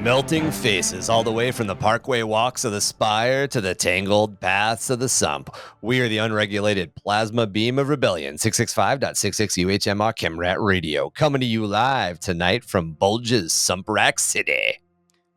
Melting faces all the way from the parkway walks of the Spire to the tangled paths of the Sump. We are the unregulated plasma beam of rebellion, 665.66 UHMR Chemrat Radio, coming to you live tonight from Bulge's Sumprack City.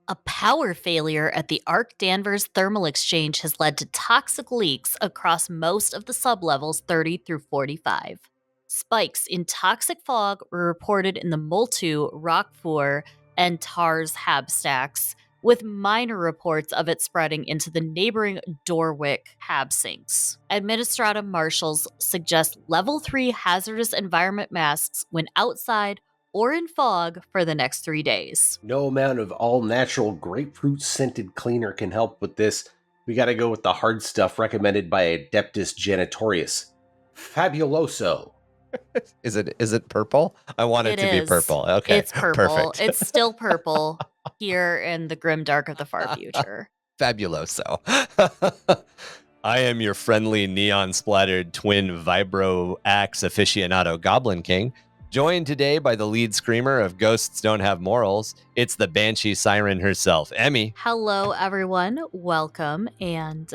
A power failure at the Arc Danvers thermal exchange has led to toxic leaks across most of the sublevels 30 through 45. Spikes in toxic fog were reported in the Moltu, Rockfur, and Tars Habstacks, with minor reports of it spreading into the neighboring Dorwick Habsinks. Administratum marshals suggest level 3 hazardous environment masks when outside or in fog for the next 3 days. No amount of all-natural grapefruit-scented cleaner can help with this. We gotta go with the hard stuff recommended by Adeptus Janitorius. Fabuloso. Is it purple? I want it to be purple. Okay, it's purple. Perfect. It's still purple here in the grimdark of the far future. Fabuloso. I am your friendly neon-splattered twin vibro axe aficionado Goblin King, joined today by the lead screamer of Ghosts Don't Have Morals. It's the Banshee Siren herself, Emmy. Hello, everyone. Welcome. And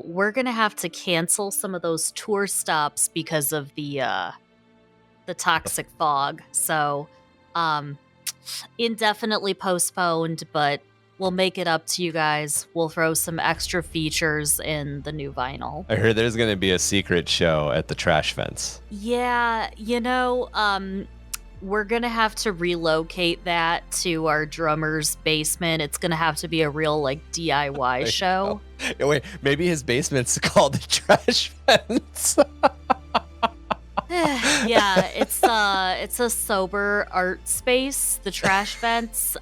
we're going to have to cancel some of those tour stops because of the toxic fog. So indefinitely postponed, but we'll make it up to you guys. We'll throw some extra features in the new vinyl. I heard there's going to be a secret show at the trash fence. Yeah, we're going to have to relocate that to our drummer's basement. It's going to have to be a real, DIY show. Wait, maybe his basement's called the trash fence. Yeah, it's a sober art space, the trash fence.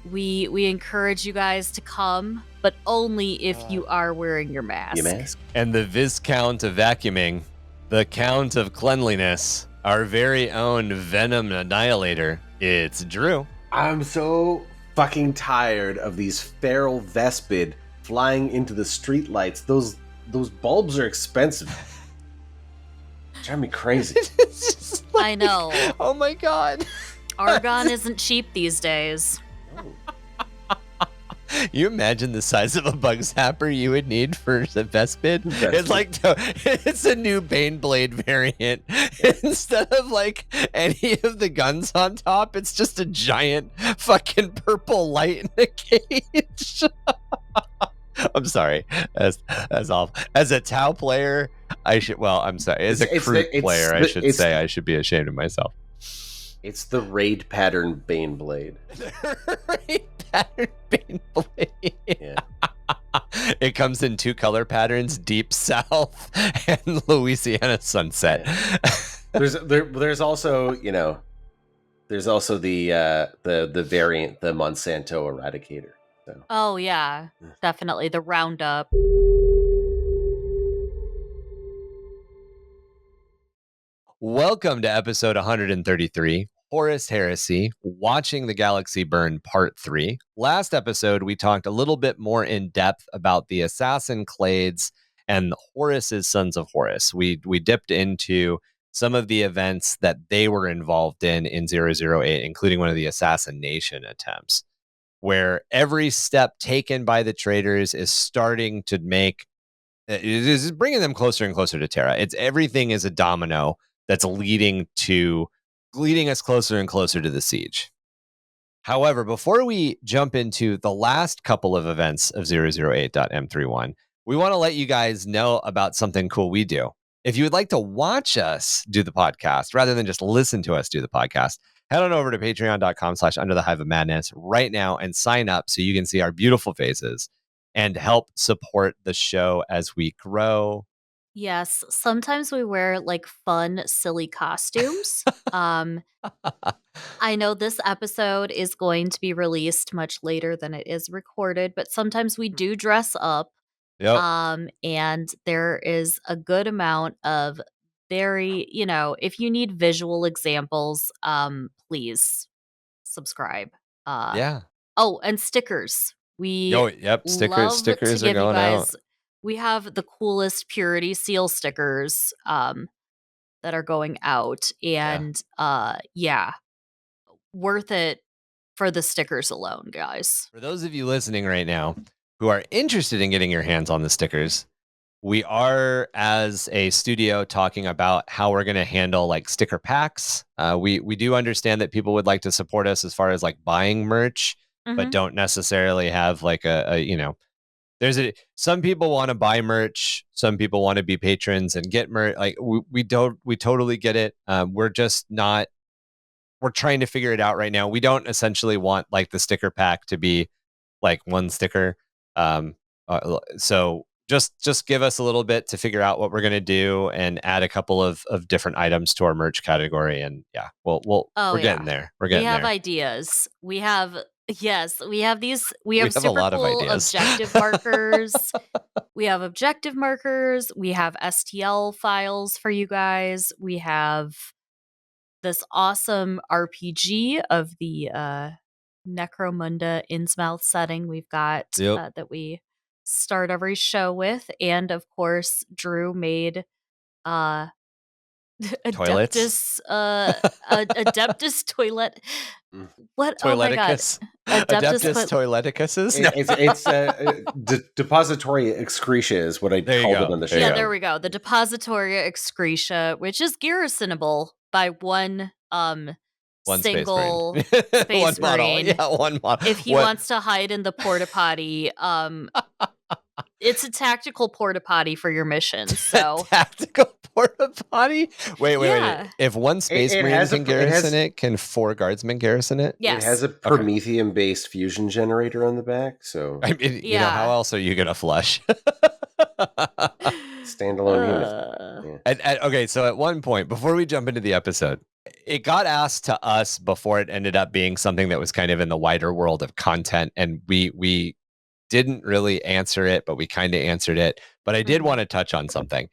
We encourage you guys to come, but only if you are wearing your mask. And the Viscount of vacuuming, the Count of cleanliness, our very own Venom Annihilator. It's Drew. I'm so fucking tired of these feral Vespid flying into the streetlights. Those bulbs are expensive. Drive me crazy. I know. Oh my god. Argon isn't cheap these days. You imagine the size of a bug zapper you would need for the Vespid? It's a new Baneblade variant. Instead of any of the guns on top, it's just a giant fucking purple light in a cage. I'm sorry. That's awful. As a Tau player, I'm sorry. As a Kroot player, I should be ashamed of myself. It's the raid pattern Baneblade. Raid pattern Baneblade. Yeah. It comes in 2 color patterns: Deep South and Louisiana Sunset. There's also the variant, the Monsanto Eradicator. So. Oh yeah, definitely the Roundup. Welcome to episode 133, Horus Heresy, Watching the Galaxy Burn Part 3. Last episode, we talked a little bit more in depth about the Assassin Clades and Horus's Sons of Horus. We dipped into some of the events that they were involved in 008, including one of the assassination attempts, where every step taken by the traitors is starting to is bringing them closer and closer to Terra. Everything is a domino that's leading us closer and closer to the siege. However, before we jump into the last couple of events of 008.M31, we want to let you guys know about something cool we do. If you would like to watch us do the podcast rather than just listen to us do the podcast, head on over to patreon.com/under the Hive of Madness right now and sign up so you can see our beautiful faces and help support the show as we grow. Yes, sometimes we wear fun, silly costumes. I know this episode is going to be released much later than it is recorded, but sometimes we do dress up. Yep. And there is a good amount of very, if you need visual examples, please subscribe. Yeah. Oh, and stickers. Stickers are going out. We have the coolest Purity Seal stickers that are going out, and worth it for the stickers alone, guys. For those of you listening right now who are interested in getting your hands on the stickers, we are, as a studio, talking about how we're going to handle like sticker packs. We do understand that people would like to support us as far as like buying merch, but don't necessarily have like some people want to buy merch, some people want to be patrons and get merch. Like we totally get it. We're just not. We're trying to figure it out right now. We don't essentially want like the sticker pack to be like one sticker. So just give us a little bit to figure out what we're gonna do and add a couple of different items to our merch category. And yeah, we're getting there. We're getting there. We have ideas. We have these. We have super a lot cool of ideas. objective markers. We have objective markers. We have STL files for you guys. We have this awesome RPG of the Necromunda Innsmouth setting we've got that we start every show with. And of course, Drew made Adeptus Adeptus toilet. What? Oh my god! Adeptus toileticus. It's depository excretia is what I called it on the show. Yeah, there we go. The depository excretia, which is garrisonable by one single space marine. Yeah, one model. If he wants to hide in the porta potty, it's a tactical porta potty for your missions. So tactical porta potty. Wait. If one space marine can garrison it, can 4 guardsmen garrison it? Yes. It has a Prometheum-based fusion generator on the back. So I mean, you know, how else are you gonna flush? Standalone unit. Yeah. Okay, so at one point, before we jump into the episode, it got asked to us before it ended up being something that was kind of in the wider world of content, and we didn't really answer it, but we kind of answered it. But I did want to touch on something.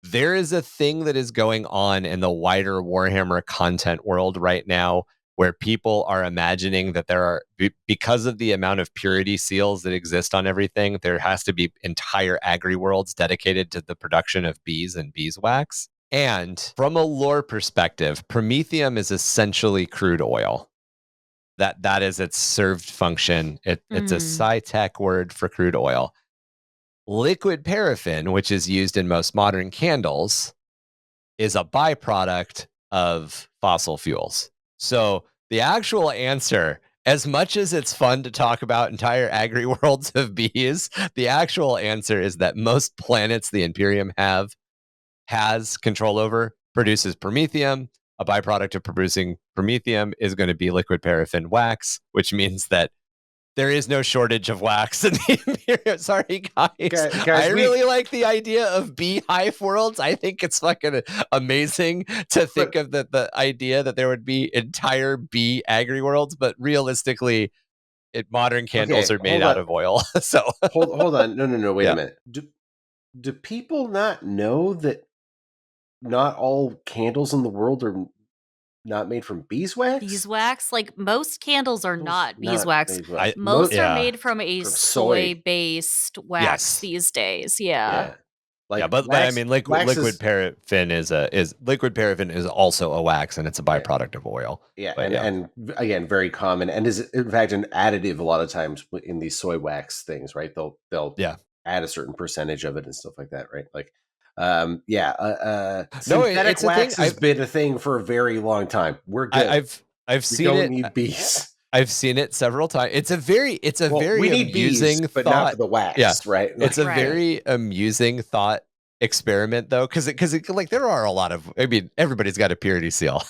There is a thing that is going on in the wider Warhammer content world right now where people are imagining that there are, because of the amount of purity seals that exist on everything, there has to be entire agri-worlds dedicated to the production of bees and beeswax. And from a lore perspective, Prometheum is essentially crude oil. That is its served function. It's a sci-tech word for crude oil. Liquid paraffin, which is used in most modern candles, is a byproduct of fossil fuels. So the actual answer, as much as it's fun to talk about entire agri-worlds of bees, the actual answer is that most planets the Imperium has control over produces promethium. A byproduct of producing promethium is going to be liquid paraffin wax, which means that there is no shortage of wax in the Imperium. Sorry, guys. I really like the idea of beehive worlds. I think it's fucking amazing to think of the idea that there would be entire bee agri worlds, but realistically, modern candles are made out of oil. So hold on. No. Wait a minute. Do people not know that not all candles in the world are not made from beeswax? Beeswax? Like, most candles are not beeswax. Most are made from a soy-based wax these days. Yeah. But I mean, liquid paraffin is also a wax, and it's a byproduct of oil. Yeah, and again, very common, and is in fact an additive a lot of times in these soy wax things, right? They'll add a certain percentage of it and stuff like that, right? Like, synthetic wax has been a thing for a very long time. We're good. I've seen it. We don't need bees. I've seen it several times. It's a very we need amusing bees, but thought. not for the wax, right? It's a very amusing thought experiment, though, because like there are a lot of. I mean, everybody's got a purity seal,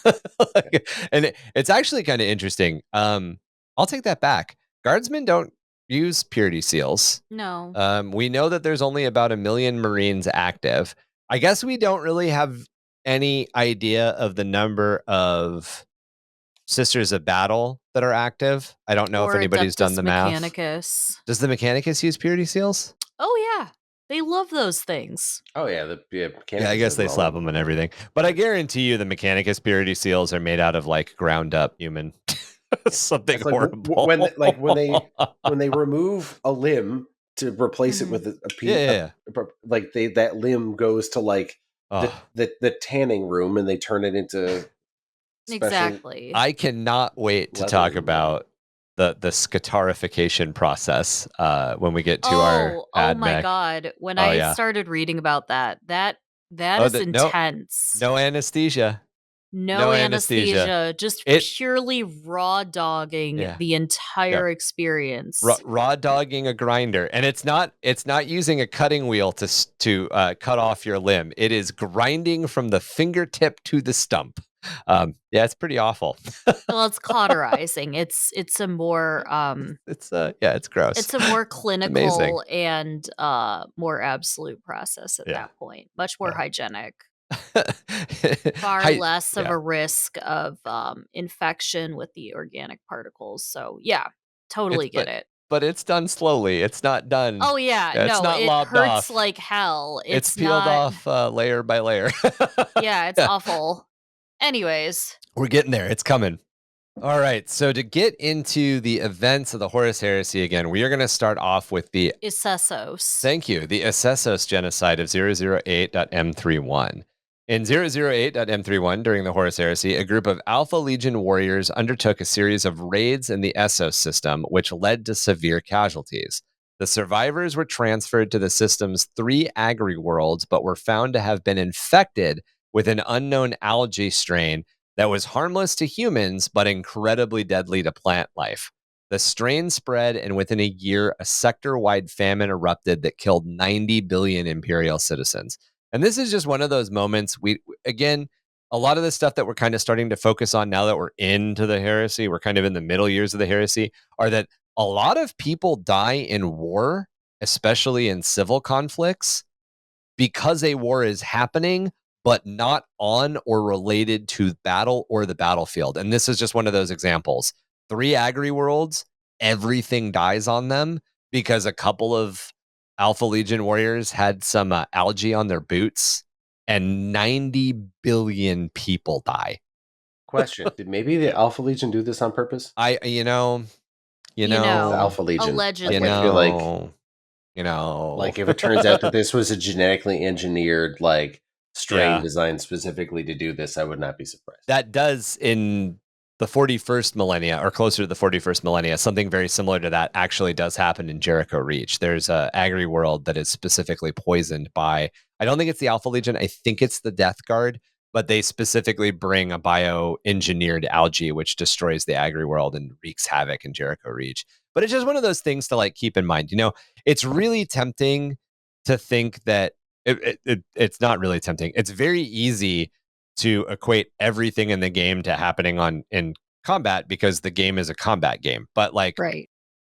and it's actually kind of interesting. I'll take that back. Guardsmen don't use purity seals. No. We know that there's only about 1 million Marines active. I guess we don't really have any idea of the number of Sisters of Battle that are active. I don't know if anybody's done the math. Mechanicus. Does the Mechanicus use purity seals? Oh, yeah. They love those things. Oh, yeah. I guess they slap them and everything. But I guarantee you the Mechanicus purity seals are made out of like ground up human something horrible. When they remove a limb to replace it with a piece, like that limb goes to like the tanning room, and they turn it into exactly. I cannot wait to talk about the scatarification process when we get to our ad my mech. God. When I started reading about that is intense. No anesthesia. No anesthesia, just purely raw dogging the entire experience. Raw dogging a grinder, and it's not using a cutting wheel to cut off your limb. It is grinding from the fingertip to the stump. It's pretty awful. Well, it's cauterizing. It's a more it's gross. It's a more clinical and more absolute process at that point. Much more hygienic. Far less of a risk of infection with the organic particles. So yeah, totally get it. But it's done slowly. It's not done. Oh yeah, it's not it lobbed hurts off. like hell. It's peeled off layer by layer. Yeah, it's awful. Anyways, we're getting there. It's coming. All right, so to get into the events of the Horus Heresy again, we are going to start off with the Isessos. Thank you. The Isessos genocide of 008.M31. In 008.M31, during the Horus Heresy, a group of Alpha Legion warriors undertook a series of raids in the Essos system, which led to severe casualties. The survivors were transferred to the system's 3 agri worlds, but were found to have been infected with an unknown algae strain that was harmless to humans, but incredibly deadly to plant life. The strain spread, and within a year, a sector-wide famine erupted that killed 90 billion Imperial citizens. And this is just one of those moments, again, a lot of the stuff that we're kind of starting to focus on now that we're into the heresy, we're kind of in the middle years of the heresy, are that a lot of people die in war, especially in civil conflicts, because a war is happening, but not on or related to battle or the battlefield. And this is just one of those examples. 3 agri worlds, everything dies on them because a couple of Alpha Legion warriors had some algae on their boots, and 90 billion people die. Question: did maybe the Alpha Legion do this on purpose? You know, the Alpha Legion, allegedly. Like, I feel like if it turns out that this was a genetically engineered strain designed specifically to do this, I would not be surprised. That does in the 41st millennia, or closer to the 41st millennia, something very similar to that actually does happen in Jericho Reach. There's a agri world that is specifically poisoned by, I don't think it's the Alpha Legion, I think it's the Death Guard, but they specifically bring a bioengineered algae which destroys the agri world and wreaks havoc in Jericho Reach. But it's just one of those things to keep in mind. It's really tempting to think that it's not really tempting. It's very easy to equate everything in the game to happening in combat because the game is a combat game. But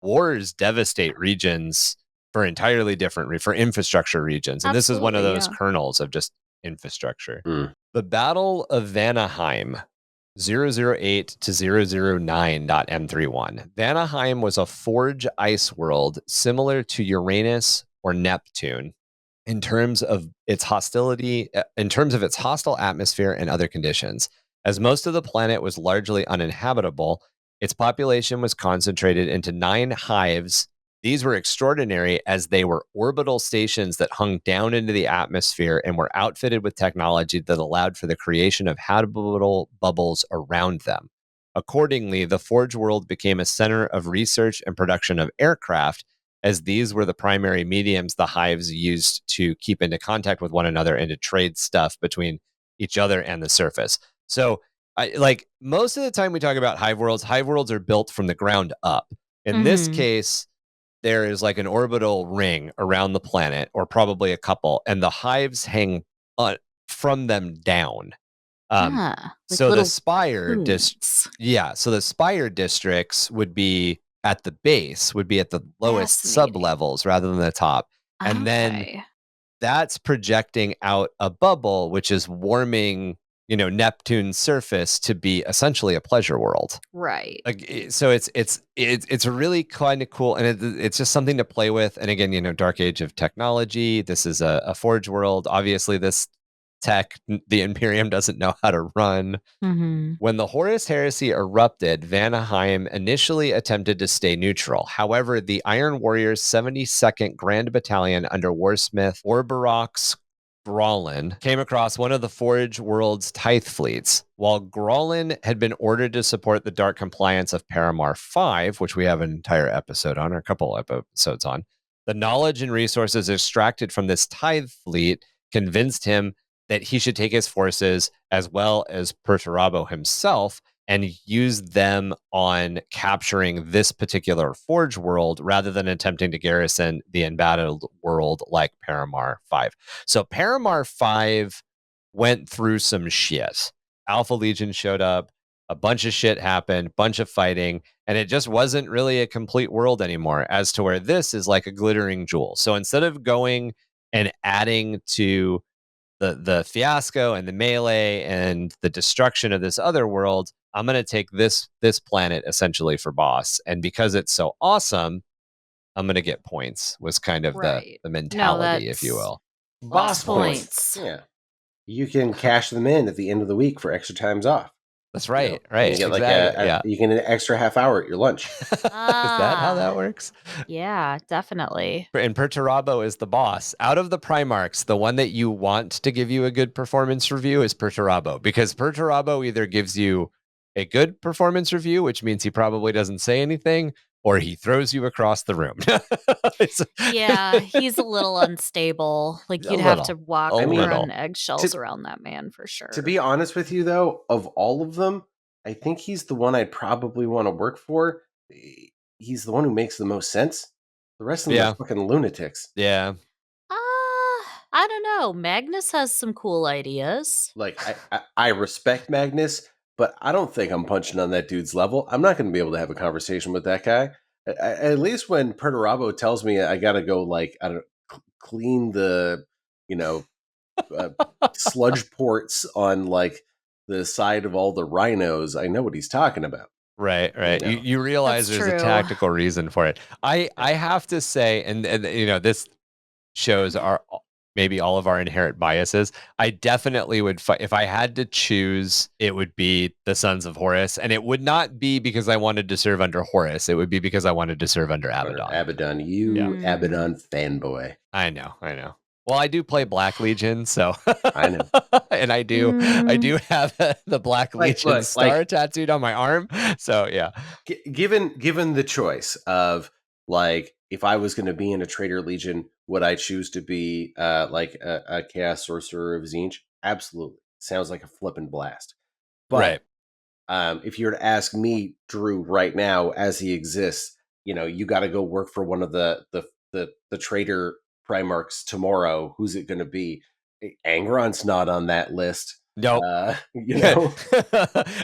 wars devastate regions for entirely different, for infrastructure regions. And this is one of those kernels of just infrastructure. The Battle of Vanaheim, 008 to 009.M31. Vanaheim was a forge ice world similar to Uranus or Neptune in terms of its hostile atmosphere and other conditions. As most of the planet was largely uninhabitable, its population was concentrated into 9 hives. These were extraordinary as they were orbital stations that hung down into the atmosphere and were outfitted with technology that allowed for the creation of habitable bubbles around them. Accordingly, the Forge world became a center of research and production of aircraft, as these were the primary mediums the hives used to keep into contact with one another and to trade stuff between each other and the surface. So, most of the time we talk about hive worlds are built from the ground up. In this case, there is an orbital ring around the planet, or probably a couple, and the hives hang from them down. So the spire so the spire districts would be at the base, would be at the lowest sub-levels rather than the top. And then that's projecting out a bubble, which is warming, Neptune's surface to be essentially a pleasure world. Right. So it's really kind of cool, and it's just something to play with. And again, dark age of technology. This is a forge world. Obviously, this tech the Imperium doesn't know how to run. When the Horus Heresy erupted, Vanaheim initially attempted to stay neutral. However, the Iron Warriors 72nd Grand Battalion under Warsmith Orbarok's Grolin came across one of the Forge World's Tithe fleets. While Grolin had been ordered to support the dark compliance of Paramar 5, which we have an entire episode on, or a couple episodes on, the knowledge and resources extracted from this Tithe fleet convinced him that he should take his forces, as well as Perturabo himself, and use them on capturing this particular Forge world rather than attempting to garrison the embattled world like Paramar 5. So Paramar 5 went through some shit. Alpha Legion showed up, a bunch of shit happened, bunch of fighting, and it just wasn't really a complete world anymore, as to where this is like a glittering jewel. So instead of going and adding to the fiasco and the melee and the destruction of this other world, I'm going to take this planet essentially for boss. And because it's so awesome, I'm going to get points, was kind of Right. the mentality, if that's you will. Boss points. Yeah. You can cash them in at the end of the week for extra times off. That's right, You know, right. You get like exactly. you get an extra half hour at your lunch. Is that how that works? Yeah, definitely. And Perturabo is the boss. Out of the Primarchs, the one that you want to give you a good performance review is Perturabo, because Perturabo either gives you a good performance review, which means he probably doesn't say anything, or he throws you across the room. Yeah, he's a little unstable. Like, you'd have to walk on eggshells around that man for sure. To be honest with you, though, of all of them, I think he's the one I'd probably want to work for. He's the one who makes the most sense. The rest of them are fucking lunatics. Yeah. I don't know. Magnus has some cool ideas. Like, I respect Magnus, but I don't think I'm punching on that dude's level. I'm not going to be able to have a conversation with that guy. At least when Perturabo tells me I got to go, like, I don't clean the, sludge ports on, like, the side of all the rhinos, I know what he's talking about. Right. You realize there's a tactical reason for it. I have to say, and this shows maybe all of our inherent biases. I definitely would fight. If I had to choose, it would be the Sons of Horus, and it would not be because I wanted to serve under Horus. It would be because I wanted to serve under Abaddon. Abaddon, Abaddon fanboy. I know. Well, I do play Black Legion, so I know, and I do have the Black Legion star tattooed on my arm. So yeah, given the choice of, like, if I was going to be in a Traitor Legion, would I choose to be like a Chaos Sorcerer of Tzeentch? Absolutely, sounds like a flippin' blast. But if you were to ask me, Drew, right now as he exists, you got to go work for one of the Traitor Primarchs tomorrow. Who's it going to be? Angron's not on that list. No,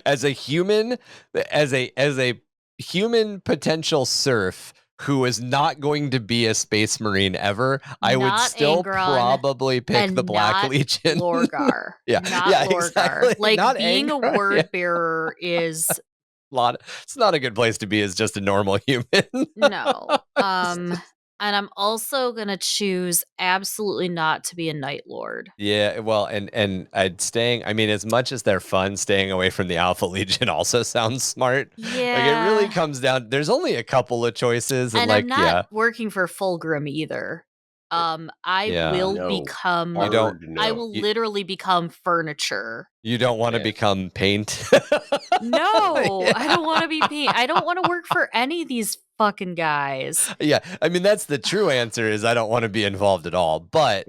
as a human potential serf who is not going to be a space marine ever, I would still probably pick the Black Legion. Lorgar. Lorgar. Exactly. Like, not being a word bearer is it's not a good place to be as just a normal human. No. And I'm also gonna choose absolutely not to be a Night Lord. Yeah, well, and I mean, as much as they're fun, staying away from the Alpha Legion also sounds smart. Yeah. Like, it really comes down, there's only a couple of choices, and I'm not working for Fulgrim either. I will literally become furniture. You don't want to become paint? No, I don't want to be paint. I don't want to work for any of these fucking guys. Yeah, I mean, that's the true answer, is I don't want to be involved at all. But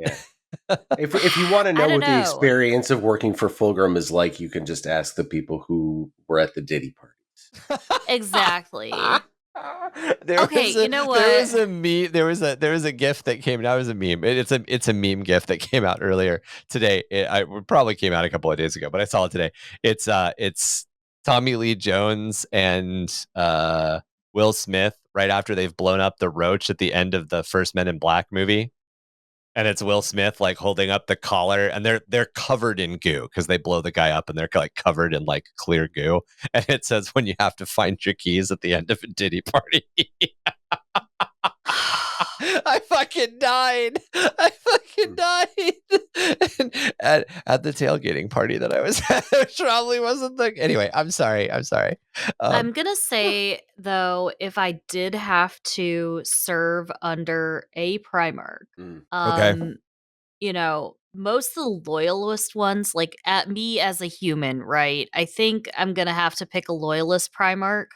if you want to know what the experience of working for Fulgrim is like, you can just ask the people who were at the Diddy parties. Exactly. You know what? There was a meme. There was a GIF that came out. It was a meme. It's a meme GIF that came out earlier today. It probably came out a couple of days ago, but I saw it today. It's Tommy Lee Jones and Will Smith right after they've blown up the roach at the end of the first Men in Black movie. And it's Will Smith, like, holding up the collar, and they're covered in goo because they blow the guy up and they're, like, covered in, like, clear goo. And it says, when you have to find your keys at the end of a Diddy party. I fucking died. At the tailgating party that I was at, which probably wasn't the... Anyway, I'm sorry. I'm going to say, though, if I did have to serve under a Primarch, most of the loyalist ones, like at me as a human, right? I think I'm gonna have to pick a loyalist Primarch.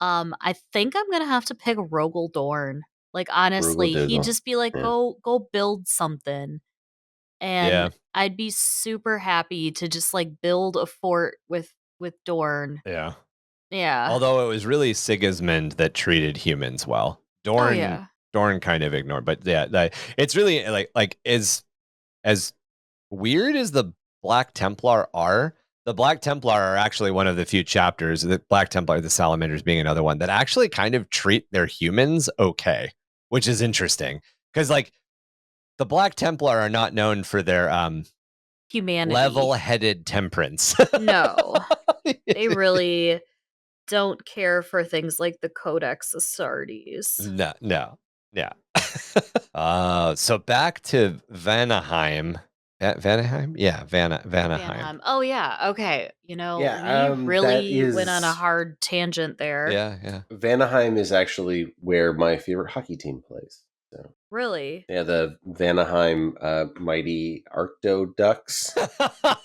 I think I'm gonna have to pick Rogel Dorn. Like Rugal honestly, he'd Dugal. just be like, Yeah. go build something. Yeah. And I'd be super happy to just like build a fort with Dorn. Yeah. Yeah. Although it was really Sigismund that treated humans well. Oh Dorn yeah. Dorn kind of ignored, but yeah, it's really like as weird as the Black Templar are. The Black Templar are actually one of the few chapters, the Black Templar, the Salamanders being another one, that actually kind of treat their humans okay, which is interesting. Because like the Black Templar are not known for their Humanity. level-headed temperance. No. They really don't care for things like the Codex Astartes. No. Yeah. So back to Vanaheim. Vanaheim? Yeah, Vanaheim. Vanaheim. Oh yeah. Okay. You know, Yeah, we that really went on a is hard tangent there. Yeah. Vanaheim is actually where my favorite hockey team plays. So Really? yeah, the Vanaheim Mighty Arcto Ducks.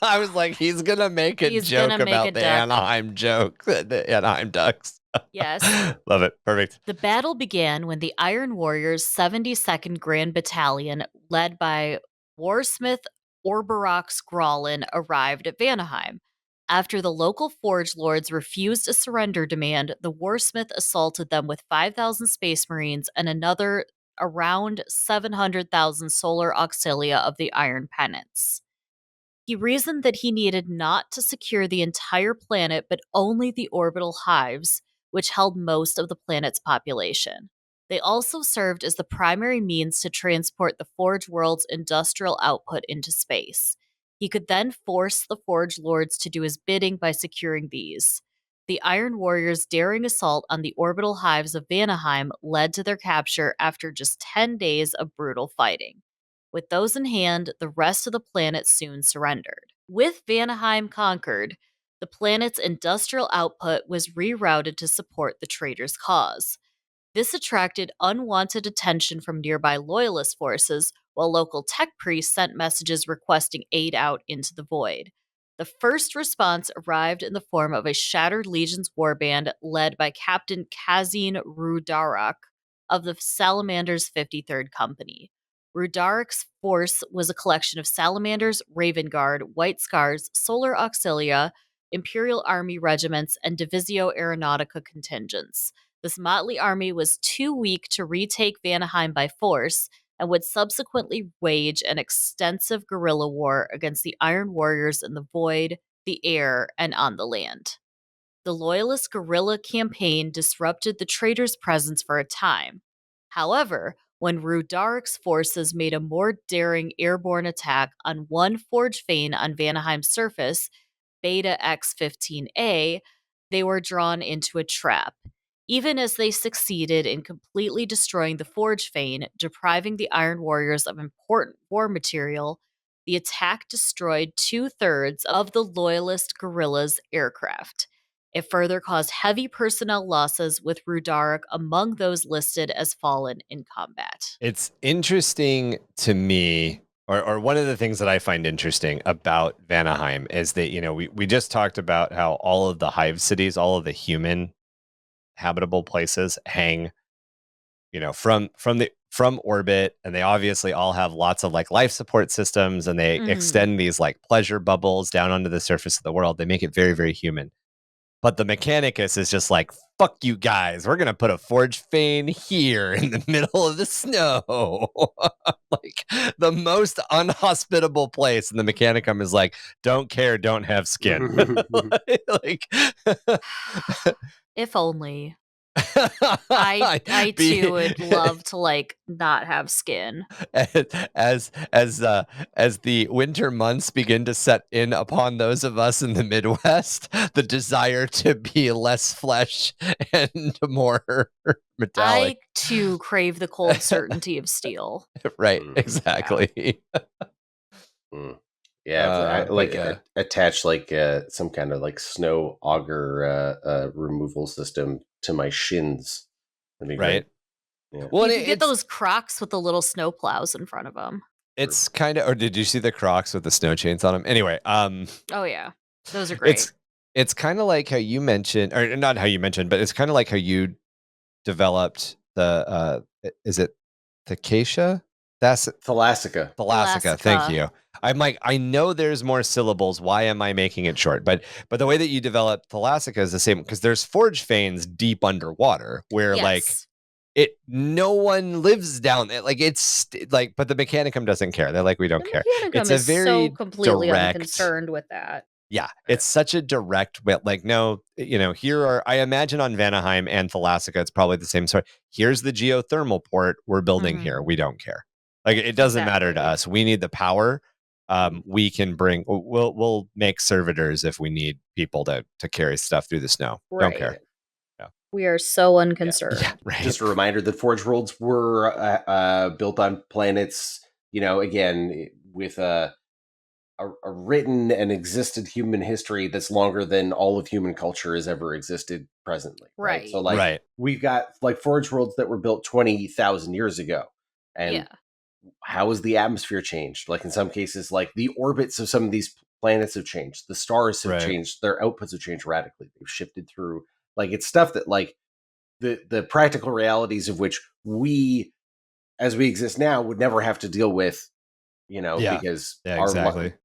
I was like, he's gonna make a He's joke gonna make a about the duck. Anaheim joke, the Anaheim Ducks. Yes. Love it. Perfect. The battle began when the Iron Warriors' 72nd Grand Battalion, led by Warsmith Orberox Gralin, arrived at Vanaheim. After the local Forge Lords refused a surrender demand, the Warsmith assaulted them with 5,000 Space Marines and another around 700,000 solar auxilia of the Iron Pennants. He reasoned that he needed not to secure the entire planet, but only the orbital hives, which held most of the planet's population. They also served as the primary means to transport the Forge world's industrial output into space. He could then force the Forge Lords to do his bidding by securing these. The Iron Warriors' daring assault on the orbital hives of Vanaheim led to their capture after just 10 days of brutal fighting. With those in hand, the rest of the planet soon surrendered. With Vanaheim conquered, the planet's industrial output was rerouted to support the traitors' cause. This attracted unwanted attention from nearby loyalist forces, while local tech priests sent messages requesting aid out into the void. The first response arrived in the form of a Shattered Legions warband led by Captain Kazin Rudarak of the Salamander's 53rd Company. Rudarak's force was a collection of Salamanders, Raven Guard, White Scars, Solar Auxilia, Imperial Army regiments, and Divisio Aeronautica contingents. This motley army was too weak to retake Vanaheim by force and would subsequently wage an extensive guerrilla war against the Iron Warriors in the void, the air, and on the land. The Loyalist guerrilla campaign disrupted the traitors' presence for a time. However, when Rudarik's forces made a more daring airborne attack on one Forge Fane on Vanaheim's surface, Beta X-15A, they were drawn into a trap. Even as they succeeded in completely destroying the Forge Fane, depriving the Iron Warriors of important war material, the attack destroyed 2/3 of the Loyalist guerrillas' aircraft. It further caused heavy personnel losses, with Rudarik among those listed as fallen in combat. It's interesting to me, or one of the things that I find interesting about Vanaheim is that, we just talked about how all of the hive cities, all of the human habitable places hang, from orbit, and they obviously all have lots of like life support systems, and they extend these like pleasure bubbles down onto the surface of the world. They make it very, very human. But the Mechanicus is just like, fuck you guys. We're going to put a Forge Fane here in the middle of the snow. Like the most unhospitable place. And the Mechanicum is like, don't care, don't have skin. like, If only. I too would love to like not have skin. as the winter months begin to set in upon those of us in the Midwest, the desire to be less flesh and more metallic. I too crave the cold certainty of steel. Right, exactly. Yeah, but yeah. attach like some kind of like snow auger removal system to my shins. That'd be Right. great. Yeah. Well, you could get those Crocs with the little snow plows in front of them. It's kind of, or did you see the Crocs with the snow chains on them? Anyway, Oh yeah, those are great. it's kind of like how you mentioned, or not how you mentioned, but it's kind of like how you developed the is it Thalassica? That's Thalassica. Thalassica. Thank Thalassica. you. I'm like, I know there's more syllables. Why am I making it short? But the way that you develop Thalassica is the same, because there's forge fanes deep underwater where like Yes. no one lives down there. Like it's like, but the Mechanicum doesn't care. They're like, we don't The care. Mechanicum It's a is so very completely direct. unconcerned with that. Yeah, it's such a direct way. Like, no, here are, I imagine on Vanaheim and Thalassica, it's probably the same story. Here's the geothermal port we're building here. We don't care. Like, it doesn't matter to Exactly. us. We need the power. We can bring, we'll make servitors if we need people to carry stuff through the snow. Don't Right. care. Yeah. We are so unconcerned. Yeah, right. Just a reminder that Forge Worlds were built on planets, again, with a written and existed human history that's longer than all of human culture has ever existed presently. Right. So, like, Right. we've got like Forge Worlds that were built 20,000 years ago. And Yeah. how has the atmosphere changed? Like, in some cases, like the orbits of some of these planets have changed. The stars have Right. changed. Their outputs have changed radically. They've shifted through. Like, it's stuff that, like, the practical realities of which we, as we exist now, would never have to deal with, Yeah. because Yeah, exactly.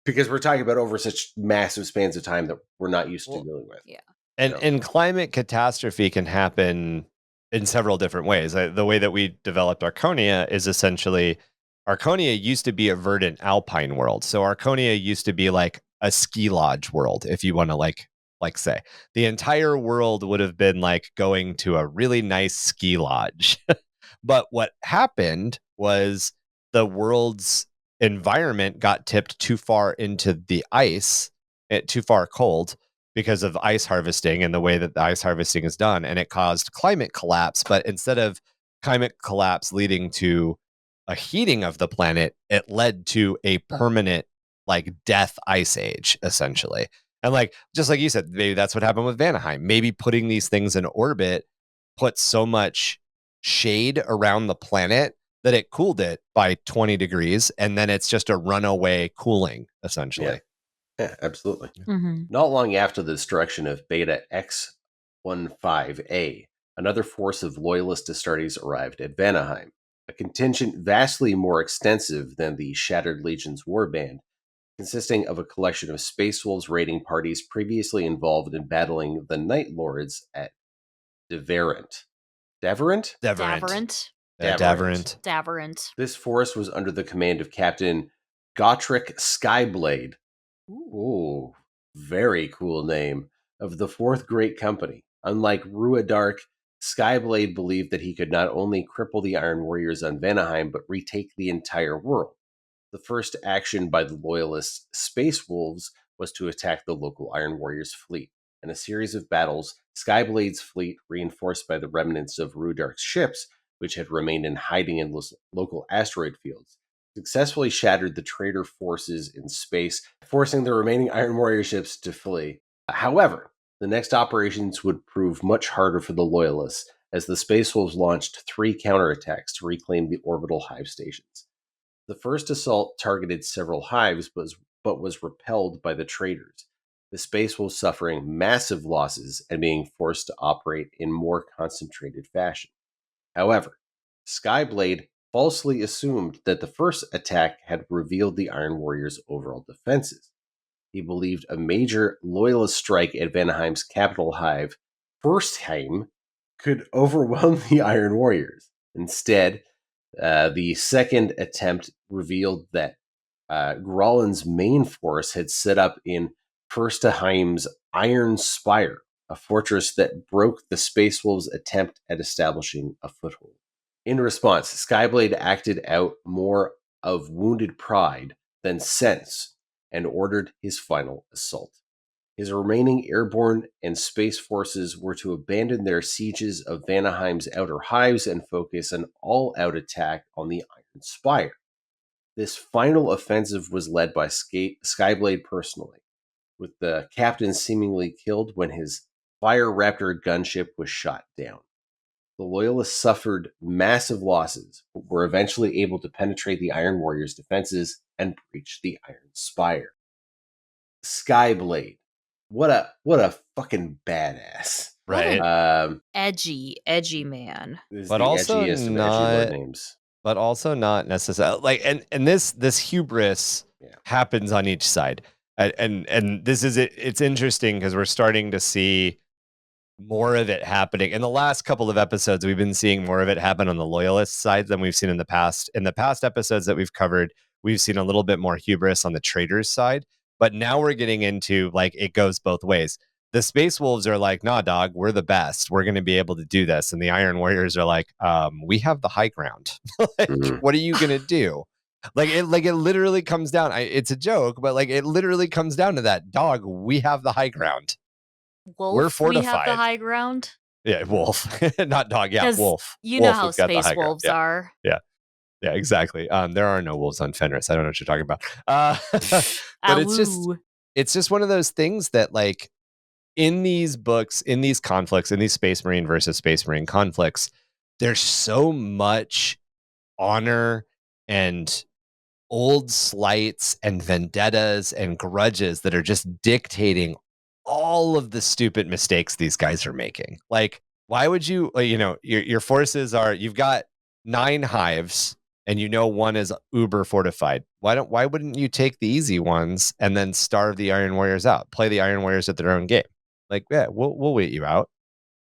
because we're talking about over such massive spans of time that we're not used to dealing with. Yeah. And climate catastrophe can happen in several different ways. The way that we developed Arconia is essentially, Arconia used to be a verdant alpine world. So Arconia used to be like a ski lodge world, if you want to like say. The entire world would have been like going to a really nice ski lodge. But what happened was the world's environment got tipped too far into the ice, too far cold, because of ice harvesting and the way that the ice harvesting is done. And it caused climate collapse. But instead of climate collapse leading to a heating of the planet, it led to a permanent like death ice age, essentially. And like, just like you said, maybe that's what happened with Vanaheim. Maybe putting these things in orbit put so much shade around the planet that it cooled it by 20 degrees. And then it's just a runaway cooling, essentially. Yeah, absolutely. Mm-hmm. Not long after the destruction of Beta X-15A, another force of loyalist Astartes arrived at Vanaheim, a contingent vastly more extensive than the Shattered Legion's warband, consisting of a collection of Space Wolves raiding parties previously involved in battling the Night Lords at Deverant. Deverant? Daverant. Daverant. Daverant. This force was under the command of Captain Gotrek Skyblade. Ooh, very cool name. Of the Fourth Great Company. Unlike Ruadark, Skyblade believed that he could not only cripple the Iron Warriors on Vanaheim, but retake the entire world. The first action by the Loyalist Space Wolves was to attack the local Iron Warriors fleet. In a series of battles, Skyblade's fleet, reinforced by the remnants of Rudark's ships, which had remained in hiding in local asteroid fields, successfully shattered the traitor forces in space, forcing the remaining Iron Warrior ships to flee. However, the next operations would prove much harder for the Loyalists, as the Space Wolves launched 3 counterattacks to reclaim the orbital hive stations. The first assault targeted several hives, but was repelled by the traitors, the Space Wolves suffering massive losses and being forced to operate in more concentrated fashion. However, Skyblade falsely assumed that the first attack had revealed the Iron Warriors' overall defenses. He believed a major loyalist strike at Vanaheim's capital hive, Firstheim, could overwhelm the Iron Warriors. Instead, the second attempt revealed that Grollin's main force had set up in Firstheim's Iron Spire, a fortress that broke the Space Wolves' attempt at establishing a foothold. In response, Skyblade acted out more of wounded pride than sense and ordered his final assault. His remaining airborne and space forces were to abandon their sieges of Vanaheim's outer hives and focus an all-out attack on the Iron Spire. This final offensive was led by Skyblade personally, with the captain seemingly killed when his Fire Raptor gunship was shot down. The Loyalists suffered massive losses, but were eventually able to penetrate the Iron Warriors' defenses and breach the Iron Spire. Skyblade. What a fucking badass. Right. Edgy man. This is But the also edgiest of edgy lord not names. but also not necessarily like and this hubris happens on each side. And this is it. It's interesting because we're starting to see more of it happening. In the last couple of episodes, we've been seeing more of it happen on the loyalist side than we've seen in the past. In the past episodes that we've covered, we've seen a little bit more hubris on the traitors side. But now we're getting into like it goes both ways. The Space Wolves are like, nah, dog, we're the best. We're going to be able to do this. And the Iron Warriors are like, we have the high ground. Like, what are you going to do? Like it literally comes down. It's a joke, but like it literally comes down to that. Dog, we have the high ground. Wolf, We're fortified. we have the high ground. Yeah, wolf, not dog. Yeah, wolf. You wolf, know how space wolves are. Yeah, exactly. There are no wolves on Fenris. I don't know what you're talking about. But it's just one of those things that like in these books, in these conflicts, in these Space Marine versus Space Marine conflicts, there's so much honor and old slights and vendettas and grudges that are just dictating all of the stupid mistakes these guys are making. Like, why would you, your forces are, you've got 9 hives and one is uber fortified. Why wouldn't you take the easy ones and then starve the Iron Warriors out? Play the Iron Warriors at their own game. Like, yeah, we'll wait you out.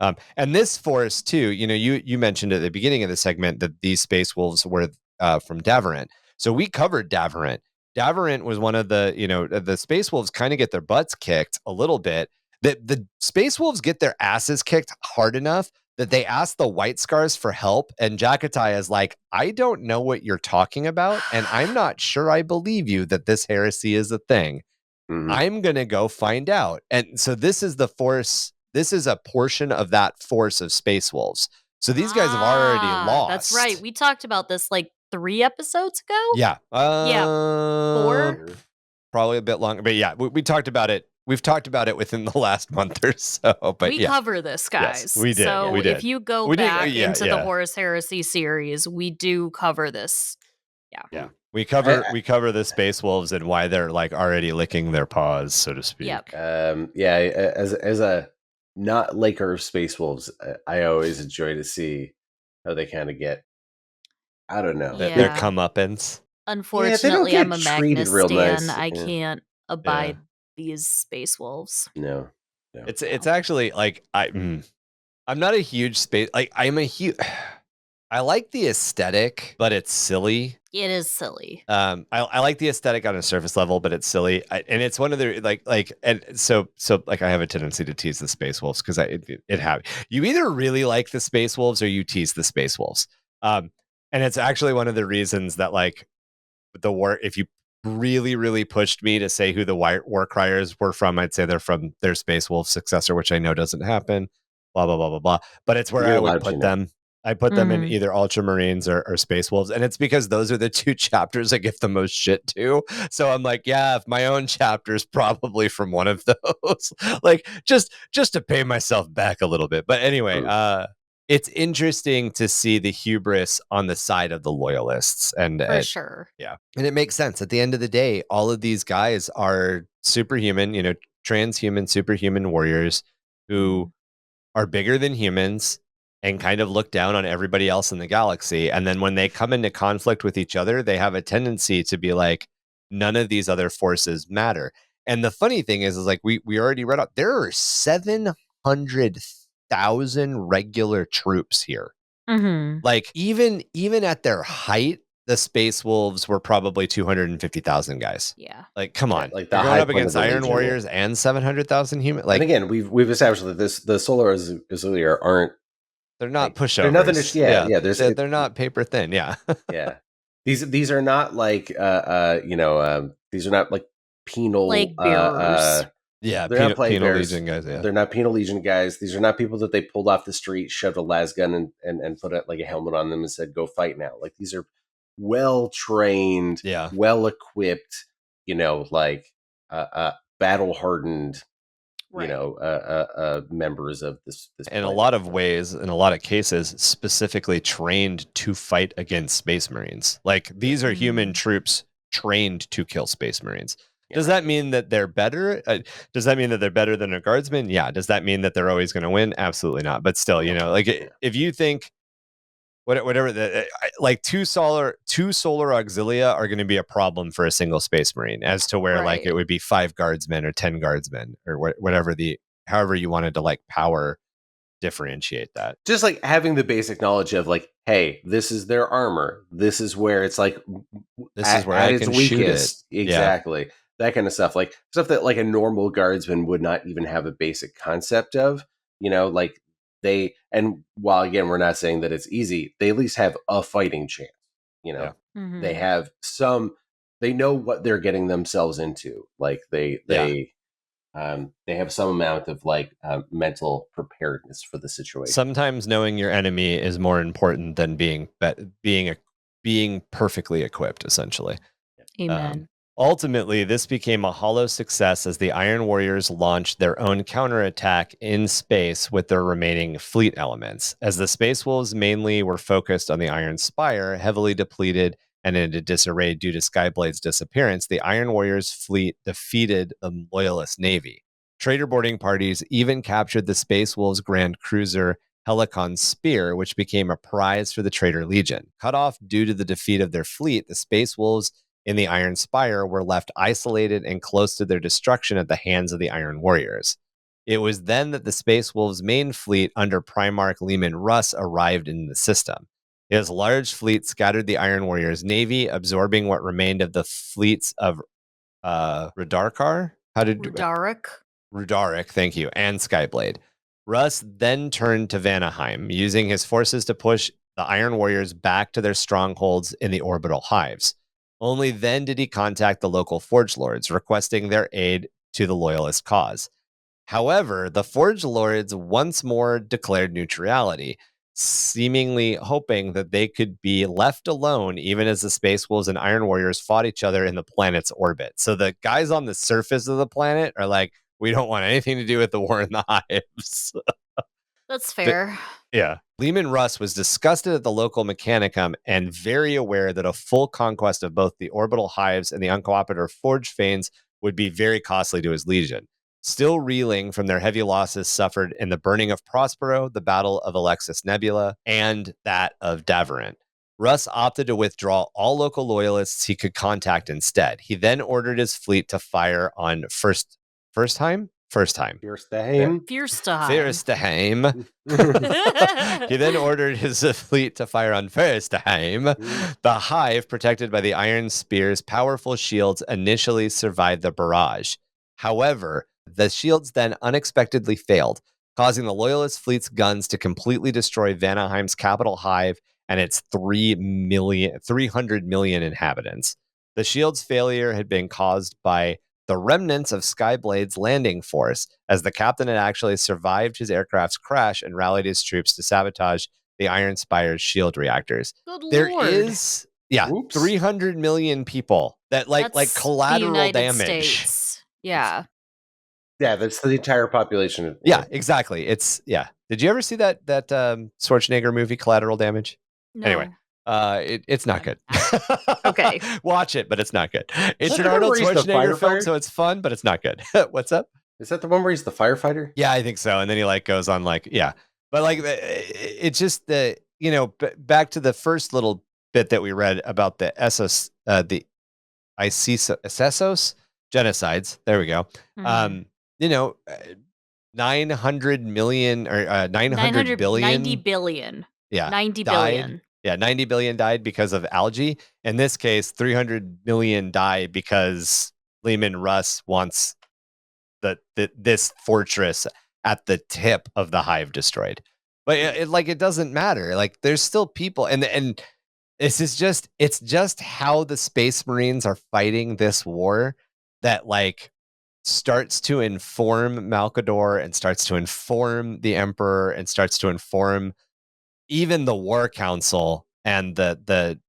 And this force too, you mentioned at the beginning of the segment that these Space Wolves were from Davarant. So we covered Davarant. Davarant was one of the Space Wolves kind of get their butts kicked a little bit. The Space Wolves get their asses kicked hard enough that they ask the White Scars for help. And Jakatai is like, I don't know what you're talking about. And I'm not sure I believe you that this heresy is a thing. I'm going to go find out. And so this is the force. This is a portion of that force of Space Wolves. So these guys have already lost. That's right. We talked about this like 3 episodes ago. Yeah. 4. Probably a bit longer. But yeah, we talked about it. We've talked about it within the last month or so. But we cover this, guys. Yes, we did. So we did. if you go back into the Horus Heresy series, we do cover this. Yeah. We cover the Space Wolves and why they're like already licking their paws, so to speak. Yep. As a not liker of Space Wolves, I always enjoy to see how they kind of get, I don't know, their comeuppance. Unfortunately, I'm a Magnus stan. Nice. I can't abide these Space Wolves. No. It's actually like I'm not a huge space. Like I like the aesthetic, but it's silly. It is silly. I like the aesthetic on a surface level, but it's silly. And it's one of the and so I have a tendency to tease the Space Wolves because you either really like the Space Wolves or you tease the Space Wolves. And it's actually one of the reasons that like the war, if you really, really pushed me to say who the war criers were from, I'd say they're from their Space Wolf successor, which I know doesn't happen. Blah blah blah blah blah. But it's where I would put them. I put them in either Ultramarines or Space Wolves. And it's because those are the 2 chapters I give the most shit to. So I'm like, if my own chapter's probably from one of those. Like just to pay myself back a little bit. But anyway, it's interesting to see the hubris on the side of the loyalists. And for sure. Yeah. And it makes sense. At the end of the day, all of these guys are superhuman, transhuman, superhuman warriors who are bigger than humans and kind of look down on everybody else in the galaxy. And then when they come into conflict with each other, they have a tendency to be like, none of these other forces matter. And the funny thing is like we already read out, there are 700,000 regular troops here. Like even at their height, the Space Wolves were probably 250,000 guys. Yeah. Like, come on. Like you're going up against Iron Warriors and 700,000 human. Like, and again, we've established that the Solar Auxiliary aren't. They're not pushovers. They're nothing to, they're not paper thin. Yeah. Yeah. These are not like these are not like penal plague bearers. They're not plague bearers. Legion guys. Yeah. They're not penal Legion guys. They're not people that they pulled off the street, shoved a las gun and put like a helmet on them and said, "Go fight now." Like these are well trained, well equipped, battle hardened Right. members of this in a planet. lot of ways, in a lot of cases, specifically trained to fight against Space Marines. Like these are human troops trained to kill Space Marines. Does that mean that they're better? Does that mean that they're better than a guardsman? Yeah. Does that mean that they're always going to win? Absolutely not. But still, if you think whatever like two solar auxilia are going to be a problem for a single Space Marine, as to where like it would be 5 guardsmen or 10 guardsmen or whatever however you wanted to like power differentiate that. Just like having the basic knowledge of like, hey, this is their armor. This is where it's like this is where I can shoot it. Exactly. Yeah. That kind of stuff. Like stuff that like a normal guardsman would not even have a basic concept of, like and while again, we're not saying that it's easy, they at least have a fighting chance, They have they know what they're getting themselves into. Like they have some amount of like mental preparedness for the situation. Sometimes knowing your enemy is more important than being perfectly equipped, essentially. Amen. Ultimately, this became a hollow success as the Iron Warriors launched their own counterattack in space with their remaining fleet elements. As the Space Wolves mainly were focused on the Iron Spire, heavily depleted and in a disarray due to Skyblade's disappearance, the Iron Warriors fleet defeated the Loyalist Navy. Traitor boarding parties even captured the Space Wolves' Grand Cruiser Helicon's Spear, which became a prize for the Traitor Legion. Cut off due to the defeat of their fleet, the Space Wolves in the Iron Spire were left isolated and close to their destruction at the hands of the Iron Warriors. It was then that the Space Wolves' main fleet under Primarch Leman Russ arrived in the system. His large fleet scattered the Iron Warriors' navy, absorbing what remained of the fleets of Rudarkar? Rudaric, thank you, and Skyblade. Russ then turned to Vanaheim, using his forces to push the Iron Warriors back to their strongholds in the orbital hives. Only then did he contact the local Forge Lords, requesting their aid to the Loyalist cause. However, the Forge Lords once more declared neutrality, seemingly hoping that they could be left alone even as the Space Wolves and Iron Warriors fought each other in the planet's orbit. So the guys on the surface of the planet are like, we don't want anything to do with the war in the hives. That's fair. Yeah. Leman Russ was disgusted at the local mechanicum and very aware that a full conquest of both the orbital hives and the uncooperative Forge Fanes would be very costly to his legion. Still reeling from their heavy losses suffered in the burning of Prospero, the Battle of Alexis Nebula, and that of Davarant, Russ opted to withdraw all local loyalists he could contact instead. He then ordered his fleet to fire on Firstheim. Fiersteheim. He then ordered his fleet to fire on Firstheim. The hive, protected by the Iron Spear's powerful shields, initially survived the barrage. However, the shields then unexpectedly failed, causing the Loyalist fleet's guns to completely destroy Vanaheim's capital hive and its 300 million inhabitants. The shield's failure had been caused by the remnants of Skyblade's landing force, as the captain had actually survived his aircraft's crash and rallied his troops to sabotage the Iron Spire's shield reactors. There is 300 million people that like collateral damage. States. Yeah. Yeah, that's the entire population. Yeah, exactly. Did you ever see that Schwarzenegger movie, Collateral Damage? No. Anyway, it's not good. Okay. Watch it, but it's not good. It's an Arnold Schwarzenegger film, so it's fun, but it's not good. What's up? Is that the one where he's the firefighter? Yeah, I think so. And then he like goes on like, yeah. But like, it's just back to the first little bit that we read about the Essos genocides. There we go. Mm-hmm. 900 million or 900 billion. 90 billion. Yeah. 90 died. billion. Yeah, 90 billion died because of algae. In this case, 300 million died because Leman Russ wants this fortress at the tip of the hive destroyed. But it doesn't matter. Like there's still people and it's just how the Space Marines are fighting this war that like starts to inform Malkador and starts to inform the Emperor and starts to inform even the War Council and the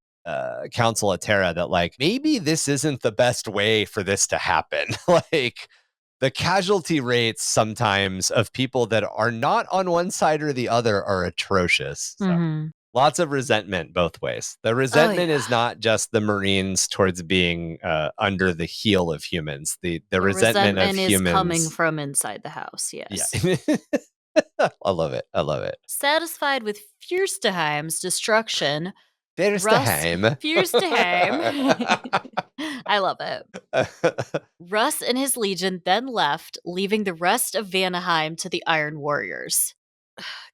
Council of Terra that like maybe this isn't the best way for this to happen. Like the casualty rates sometimes of people that are not on one side or the other are atrocious. So Mhm. lots of resentment both ways. The Oh, resentment yeah. is not just the Marines towards being under the heel of humans. The The resentment of resentment is humans coming from inside the house, yes. Yeah. I love it. I love it. Satisfied with Fürsteheim's destruction, Russ Fürsteheim. Fürsteheim. I love it. Russ and his legion then left, leaving the rest of Vanaheim to the Iron Warriors.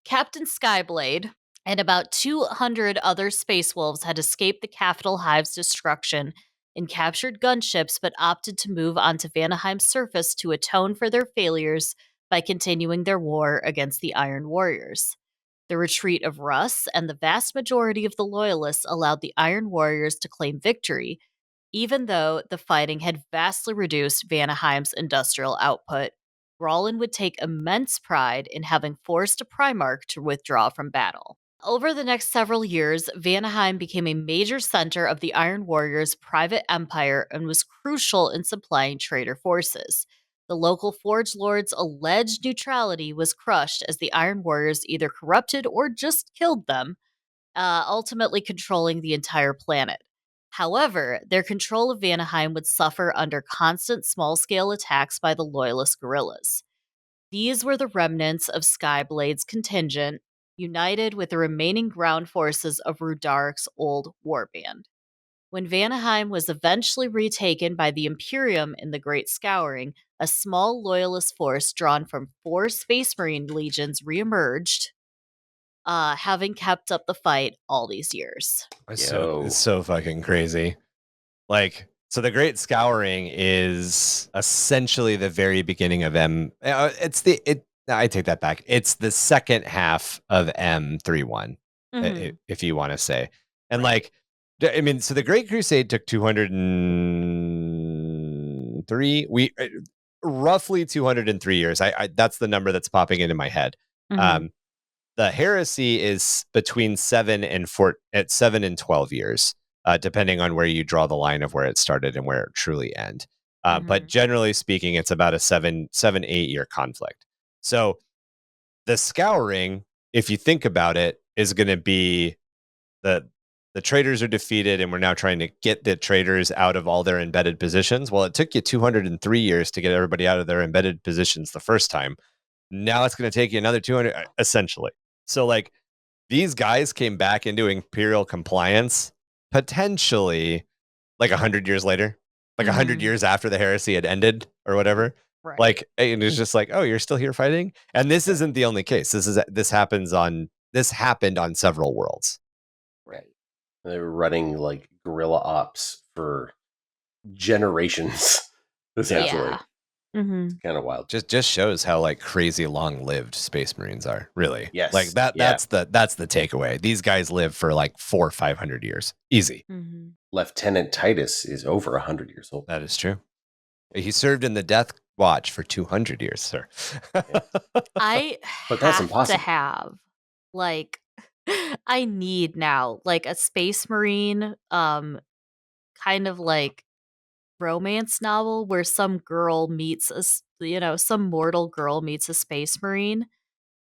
Captain Skyblade and about 200 other Space Wolves had escaped the capital Hive's destruction and captured gunships, but opted to move onto Vanaheim's surface to atone for their failures by continuing their war against the Iron Warriors. The retreat of Russ and the vast majority of the Loyalists allowed the Iron Warriors to claim victory, even though the fighting had vastly reduced Vanaheim's industrial output. Rollin would take immense pride in having forced a Primarch to withdraw from battle. Over the next several years, Vanaheim became a major center of the Iron Warriors' private empire and was crucial in supplying traitor forces. The local Forge Lords' alleged neutrality was crushed as the Iron Warriors either corrupted or just killed them, ultimately controlling the entire planet. However, their control of Vanaheim would suffer under constant small-scale attacks by the Loyalist guerrillas. These were the remnants of Skyblade's contingent, united with the remaining ground forces of Rudark's old warband. When Vanaheim was eventually retaken by the Imperium in the Great Scouring, a small Loyalist force drawn from 4 Space Marine legions reemerged, having kept up the fight all these years. It's so fucking crazy. Like, so the Great Scouring is essentially the very beginning of I take that back. It's the second half of M31, Mhm. if you want to say. And like, I mean, so the Great Crusade took 203, roughly 203 years. That's the number that's popping into my head. Mhm. The Heresy is between 7 and 12 years, depending on where you draw the line of where it started and where it truly end. But Mhm. generally speaking, it's about a 8 year conflict. So the Scouring, if you think about it, is going to be the traitors are defeated, and we're now trying to get the traitors out of all their embedded positions. Well, it took you 203 years to get everybody out of their embedded positions the first time. Now it's going to take you another 200, essentially. So, like, these guys came back into Imperial compliance potentially like 100 years later, like 100 Mhm. years after the heresy had ended or whatever. Right. Like, and it's just like, oh, you're still here fighting? And this isn't the only case. This happened on several worlds. Right. They were running like guerrilla ops for generations, essentially. Yeah. Mhm. It's kind of wild. Just shows how like crazy long lived Space Marines are, really. Yes. Like that Yeah. that's the takeaway. These guys live for like 400 or 500 years. Easy. Mhm. Lieutenant Titus is over 100 years old. That is true. He served in the Death Watch for 200 years, sir. I But that's have to impossible. have, like, I need now, like, a Space Marine, kind of like romance novel where some girl meets some mortal girl meets a Space Marine,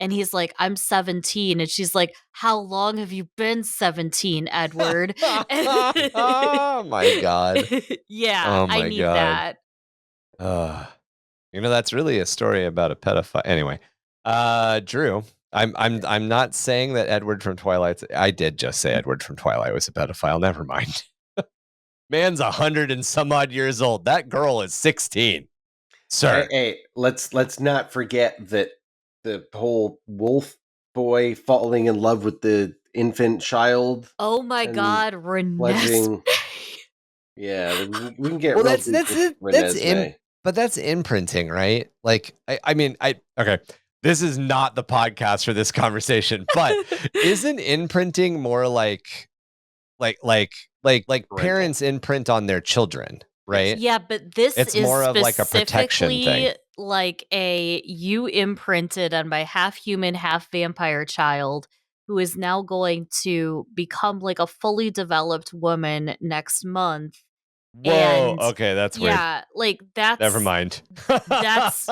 and he's like, "I'm 17," and she's like, "How long have you been 17, Edward?" Oh my god. Yeah, Oh I my need god. that. That's really a story about a pedophile. Anyway, Drew, I'm not saying that Edward from Twilight. I did just say Edward from Twilight was a pedophile. Never mind. Man's 100 and some odd years old. That girl is 16. Sir. Hey, let's not forget that the whole wolf boy falling in love with the infant child. Oh my and god, Renesmee. pledging. Yeah, we can get Well, real that's deep with that's Renesmee. but that's imprinting, right? Like, I mean, okay. This is not the podcast for this conversation, but isn't imprinting more like Parental. parents imprint on their children, right? Yeah, but this It's is more of like a protection thing. specifically like you imprinted on my half human, half vampire child who is now going to become like a fully developed woman next month. Whoa. And Okay, that's weird. yeah, like that's Never mind. that's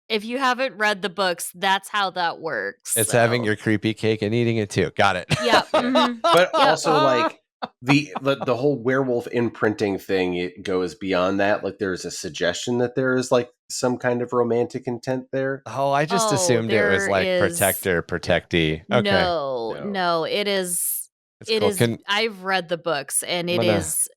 if you haven't read the books, that's how that works. It's so. having your creepy cake and eating it too. Got it. Yep. Yeah. mhm. But Yep. also like the whole werewolf imprinting thing, it goes beyond that. Like there's a suggestion that there is like some kind of romantic intent there. Oh, I just Oh, assumed it was there like is- protector, protectee. Okay. No, it is. It's It cool. is. I've read the books, and I'm it gonna- is.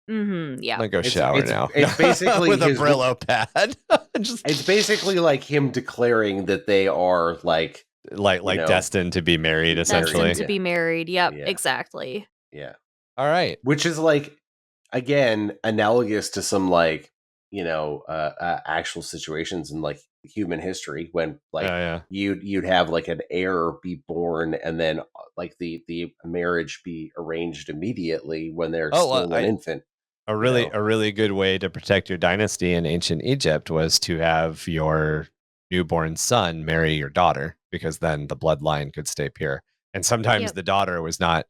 Yeah. I'm gonna go It's- shower it's- now. it's basically with a his- Brillo pad. Just It's basically like him declaring that they are like like know, destined to be married, essentially. Destined to be married. Yep. Yeah. Exactly. yeah. All right. Which is like again analogous to some like actual situations in like human history when like Yeah. you'd have like an heir be born and then like the marriage be arranged immediately when they're still an infant. A really good way to protect your dynasty in ancient Egypt was to have your newborn son marry your daughter, because then the bloodline could stay pure. And sometimes the daughter was not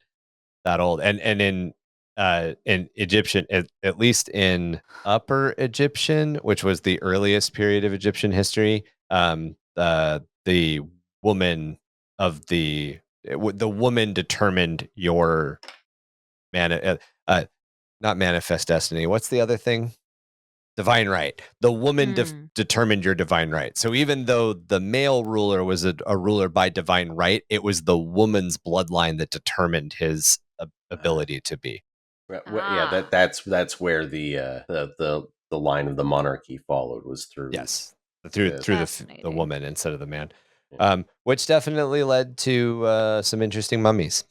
that old. And in Egyptian, at least in Upper Egyptian, which was the earliest period of Egyptian history, the woman determined your not manifest destiny. What's the other thing? Divine right. The woman determined your divine right. So even though the male ruler was a ruler by divine right, it was the woman's bloodline that determined his ability to be. Yeah, that's where the line of the monarchy followed, was through through the woman instead of the man, which definitely led to some interesting mummies.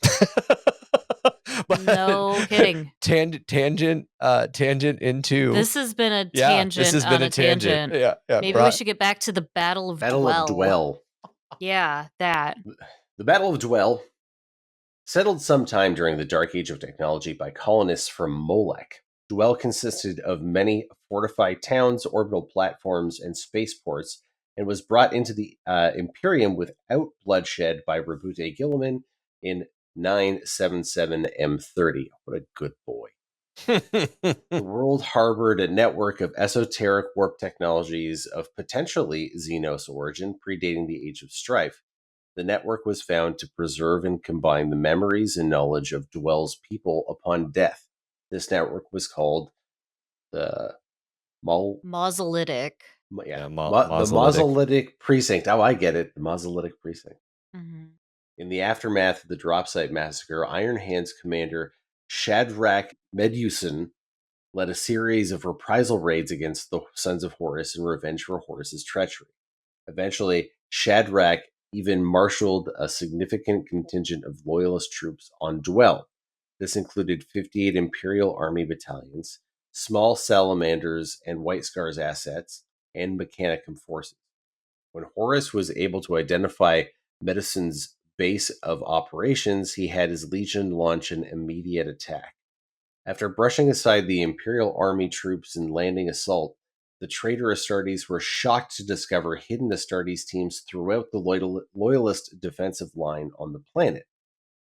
No kidding. Tangent into This has been a tangent. This has been a tangent. Yeah. Maybe we should get back to the Battle of Dwell. Yeah, that. The Battle of Dwell, settled sometime during the Dark Age of technology by colonists from Molech. Dwell consisted of many fortified towns, orbital platforms, and spaceports, and was brought into the Imperium without bloodshed by Rabute Gilliman in 977 M30. What a good boy. The world harbored a network of esoteric warp technologies of potentially Xenos origin, predating the Age of Strife. The network was found to preserve and combine the memories and knowledge of Dwell's people upon death. This network was called the Mausolytic. The Mausolytic Precinct. Oh, I get it. The Mausolytic Precinct. Mm-hmm. In the aftermath of the Drop Site Massacre, Iron Hands commander Shadrach Medusan led a series of reprisal raids against the Sons of Horus in revenge for Horus's treachery. Eventually, Shadrach even marshaled a significant contingent of loyalist troops on Dwell. This included 58 Imperial Army battalions, small salamanders and White Scars assets, and Mechanicum forces. When Horus was able to identify Medusan's base of operations, he had his legion launch an immediate attack. After brushing aside the Imperial Army troops and landing assault, the traitor Astartes were shocked to discover hidden Astartes teams throughout the loyalist defensive line on the planet.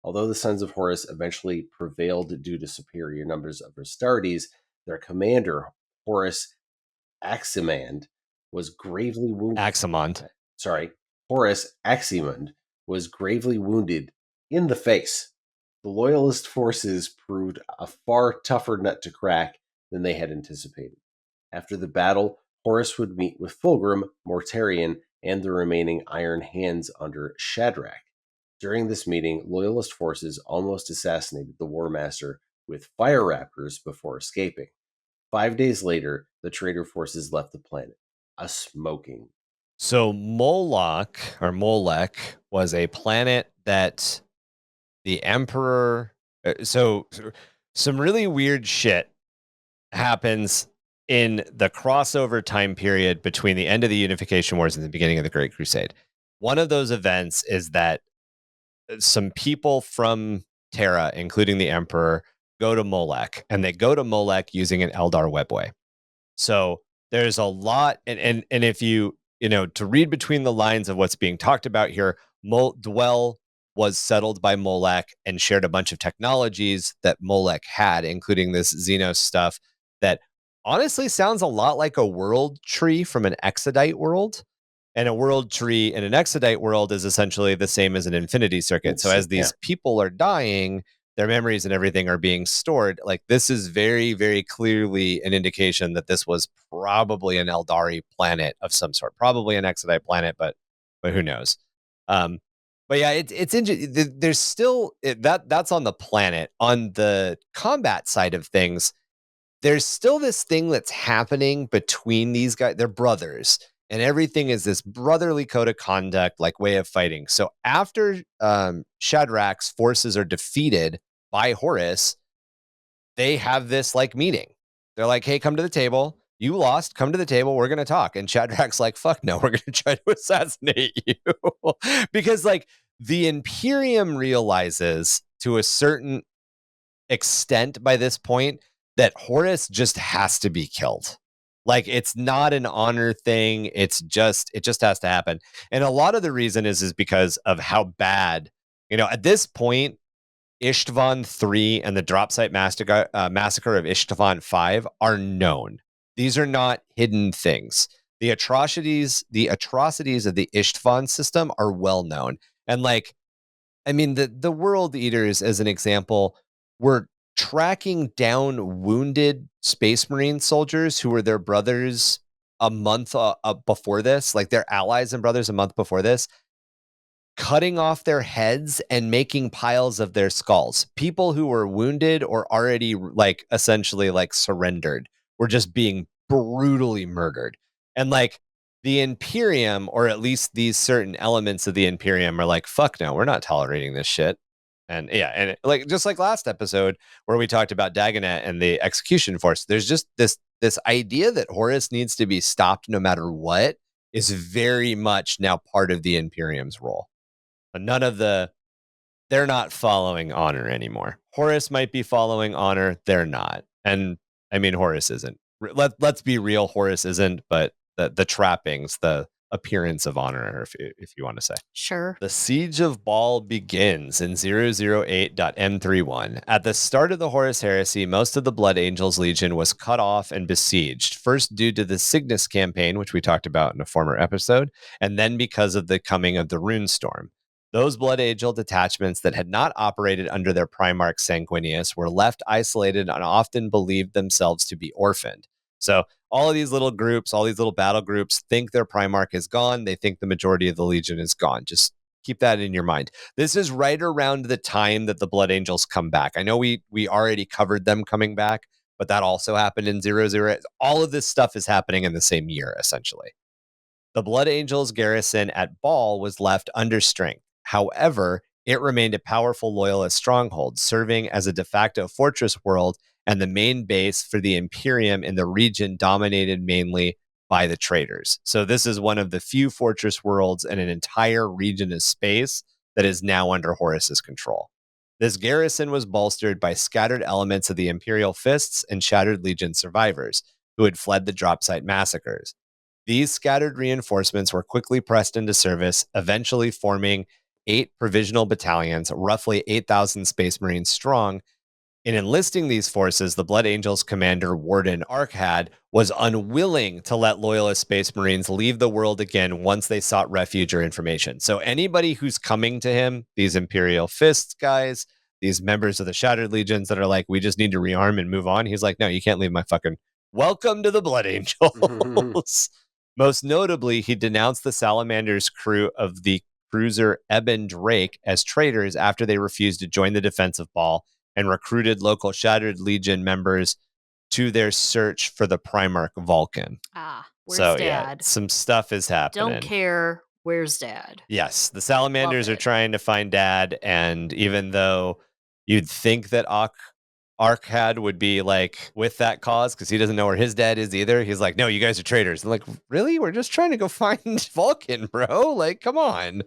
Although the Sons of Horus eventually prevailed due to superior numbers of Astartes, their commander, Horus Aximand, was gravely wounded. Horus Aximand was gravely wounded in the face. The loyalist forces proved a far tougher nut to crack than they had anticipated. After the battle, Horus would meet with Fulgrim, Mortarion, and the remaining Iron Hands under Shadrach. During this meeting, loyalist forces almost assassinated the War Master with fire raptors before escaping. 5 days later, the traitor forces left the planet, a smoking. So Molech was a planet that the Emperor. So some really weird shit happens in the crossover time period between the end of the Unification Wars and the beginning of the Great Crusade. One of those events is that some people from Terra, including the Emperor, go to Molech, and they go to Molech using an Eldar webway. So there's a lot, and if you to read between the lines of what's being talked about here, Dwell was settled by Molech and shared a bunch of technologies that Molech had, including this Xenos stuff that honestly sounds a lot like a world tree from an Exodite world. And a world tree in an Exodite world is essentially the same as an infinity circuit. So as these people are dying, their memories and everything are being stored. Like, this is very, very clearly an indication that this was probably an Eldari planet of some sort, probably an Exodite planet, but who knows? But yeah, it's interesting. There's still that's on the planet. On the combat side of things, there's still this thing that's happening between these guys. They're brothers, and everything is this brotherly code of conduct, like way of fighting. So after Shadrach's forces are defeated by Horus, they have this like meeting. They're like, hey, come to the table. You lost. Come to the table. We're going to talk. And Shadrach's like, fuck no, we're going to try to assassinate you. Because like the Imperium realizes to a certain extent by this point that Horus just has to be killed. Like, it's not an honor thing. It just has to happen. And a lot of the reason is because of how bad, at this point, Ishtvan 3 and the drop site massacre of Ishtvan 5 are known. These are not hidden things. The atrocities of the Ishtvan system are well known. And like, I mean, the World Eaters, as an example, were tracking down wounded Space Marine soldiers who were their brothers a month before this, like their allies and brothers a month before this, cutting off their heads and making piles of their skulls. People who were wounded or already like essentially like surrendered were just being brutally murdered. And like the Imperium, or at least these certain elements of the Imperium, are like, fuck no, we're not tolerating this shit. And yeah, and like just like last episode where we talked about Dagonet and the execution force, there's just this idea that Horus needs to be stopped no matter what is very much now part of the Imperium's role. But they're not following honor anymore. Horus might be following honor, they're not. And I mean, Horus isn't. Let's be real, Horus isn't, but the trappings, the appearance of honor, if you want to say. Sure. The Siege of Baal begins in 008.m31. At the start of the Horus Heresy, most of the Blood Angels Legion was cut off and besieged, first due to the Cygnus campaign, which we talked about in a former episode, and then because of the coming of the Runestorm. Those Blood Angel detachments that had not operated under their Primarch Sanguinius were left isolated and often believed themselves to be orphaned. So all of these little groups, all these little battle groups think their Primarch is gone. They think the majority of the Legion is gone. Just keep that in your mind. This is right around the time that the Blood Angels come back. I know we already covered them coming back, but that also happened in 00. All of this stuff is happening in the same year, essentially. The Blood Angels garrison at Baal was left under strength. However, it remained a powerful loyalist stronghold, serving as a de facto fortress world and the main base for the Imperium in the region dominated mainly by the traders. So this is one of the few fortress worlds in an entire region of space that is now under Horus's control. This garrison was bolstered by scattered elements of the Imperial Fists and Shattered Legion survivors, who had fled the drop site massacres. These scattered reinforcements were quickly pressed into service, eventually forming 8 provisional battalions, roughly 8,000 Space Marines strong. In enlisting these forces, the Blood Angels commander Warden Arkhad was unwilling to let loyalist Space Marines leave the world again once they sought refuge or information. So anybody who's coming to him, these Imperial Fists guys, these members of the Shattered Legions that are like, we just need to rearm and move on, he's like, no, you can't leave my fucking... Welcome to the Blood Angels. Most notably, he denounced the Salamander's crew of the cruiser Eben Drake as traitors after they refused to join the defense of Baal and recruited local Shattered Legion members to their search for the Primarch Vulcan. Where's Dad? Yeah, some stuff is happening. Don't care. Where's Dad? Yes, the Salamanders are trying to find Dad, and even though you'd think that Arkhad would be like with that cause because he doesn't know where his dad is either, he's like, no, you guys are traitors. I'm like, really? We're just trying to go find Vulcan, bro. Like, come on.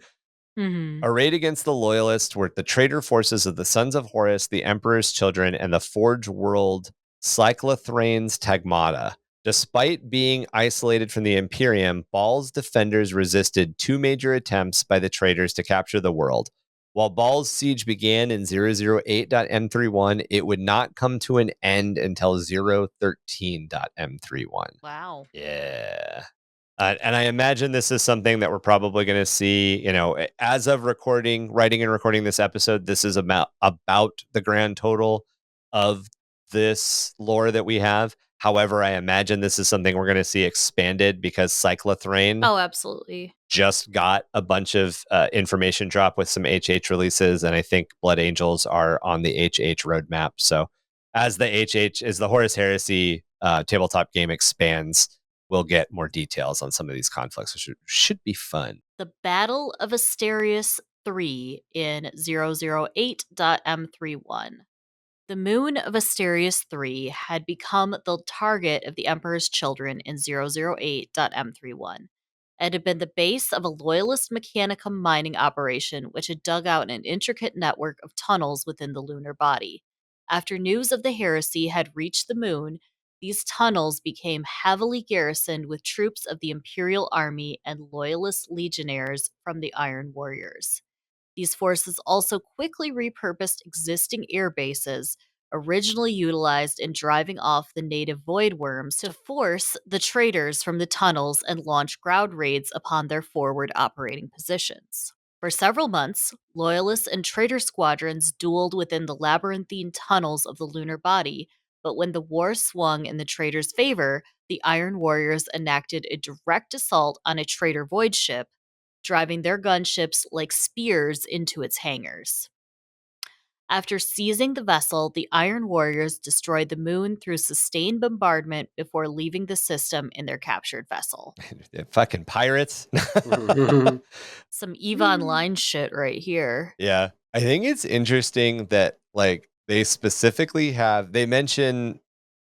Mm-hmm. A raid against the Loyalists were the traitor forces of the Sons of Horus, the Emperor's Children, and the Forge World Cyclothranes Tagmata. Despite being isolated from the Imperium, Baal's defenders resisted 2 major attempts by the traitors to capture the world. While Baal's siege began in 008.m31, it would not come to an end until 013.m31. Wow. Yeah. And I imagine this is something that we're probably going to see, as of writing and recording this episode, this is about the grand total of this lore that we have. However, I imagine this is something we're going to see expanded because Cyclothrain Absolutely. just got a bunch of information drop with some HH releases, and I think Blood Angels are on the HH roadmap. So as the Horus Heresy tabletop game expands, we'll get more details on some of these conflicts, which should be fun. The Battle of Asterius 3 in 008.m31. The moon of Asterius 3 had become the target of the Emperor's children in 008.m31. It had been the base of a loyalist mechanicum mining operation which had dug out an intricate network of tunnels within the lunar body. After news of the heresy had reached the moon, these tunnels became heavily garrisoned with troops of the Imperial Army and loyalist legionnaires from the Iron Warriors. These forces also quickly repurposed existing air bases, originally utilized in driving off the native void worms, to force the traitors from the tunnels and launch ground raids upon their forward operating positions. For several months, Loyalist and traitor squadrons dueled within the labyrinthine tunnels of the lunar body, but when the war swung in the traitors' favor, the Iron Warriors enacted a direct assault on a traitor void ship, driving their gunships like spears into its hangars. After seizing the vessel, the Iron Warriors destroyed the moon through sustained bombardment before leaving the system in their captured vessel. Fucking pirates. Some EVE Online shit right here. Yeah. I think it's interesting that they specifically they mention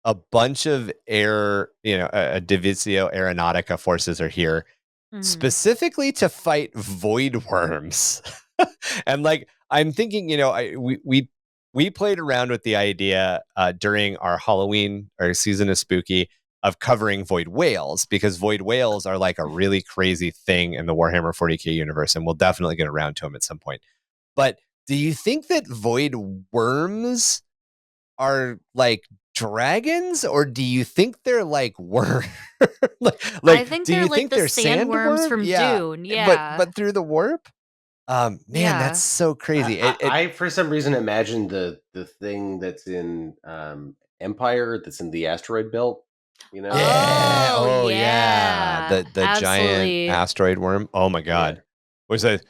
a bunch of air, a Divisio Aeronautica forces are here specifically to fight void worms. And I'm thinking, we played around with the idea during our Halloween or season of spooky of covering void whales, because void whales are like a really crazy thing in the Warhammer 40k universe, and we'll definitely get around to them at some point. But do you think that void worms are like dragons, or do you think they're like worms? I think do they're you like think the they're sandworms from Dune. Yeah, but through the warp. Man, Yeah. that's so crazy. I for some reason imagined the thing that's in Empire, that's in the asteroid belt. Yeah. Oh, Yeah. yeah. The Absolutely. giant asteroid worm. Oh my god. Yeah. Was that?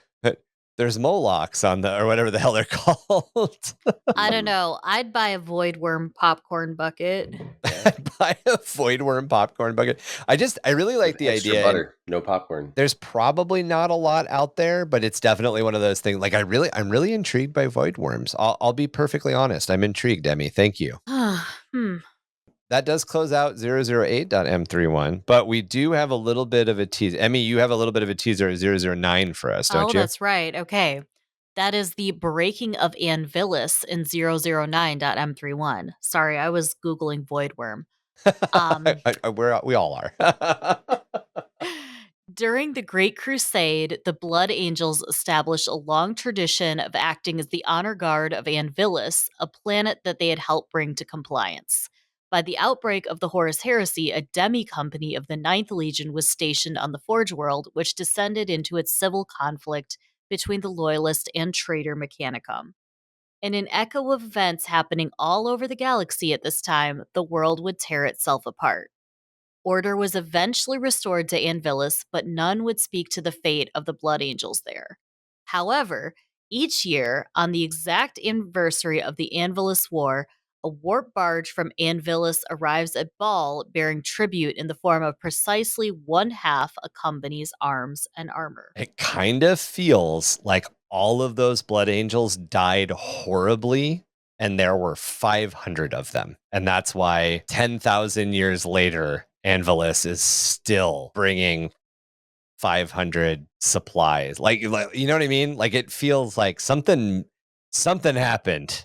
There's Molochs on or whatever the hell they're called. I don't know. I'd buy a void worm popcorn bucket. I'd buy a void worm popcorn bucket. I really like the Extra idea. butter, no popcorn. There's probably not a lot out there, but it's definitely one of those things. I'm really intrigued by void worms. I'll be perfectly honest. I'm intrigued, Emmy. Thank you. That does close out 008.m31, but we do have a little bit of a teaser. Emmy, you have a little bit of a teaser at 009 for us, don't you? That's right. Okay. That is the breaking of Anvilus in 009.m31. Sorry, I was Googling void worm. We all are. During the Great Crusade, the Blood Angels established a long tradition of acting as the honor guard of Anvilus, a planet that they had helped bring to compliance. By the outbreak of the Horus Heresy, a demi-company of the Ninth Legion was stationed on the Forge World, which descended into its civil conflict between the Loyalist and traitor Mechanicum. In an echo of events happening all over the galaxy at this time, the world would tear itself apart. Order was eventually restored to Anvilus, but none would speak to the fate of the Blood Angels there. However, each year, on the exact anniversary of the Anvilus War, a warp barge from Anvilus arrives at Baal bearing tribute in the form of precisely one half a company's arms and armor. It kind of feels like all of those Blood Angels died horribly, and there were 500 of them. And that's why 10,000 years later, Anvilus is still bringing 500 supplies. Like, you know what I mean? Like, it feels like something happened.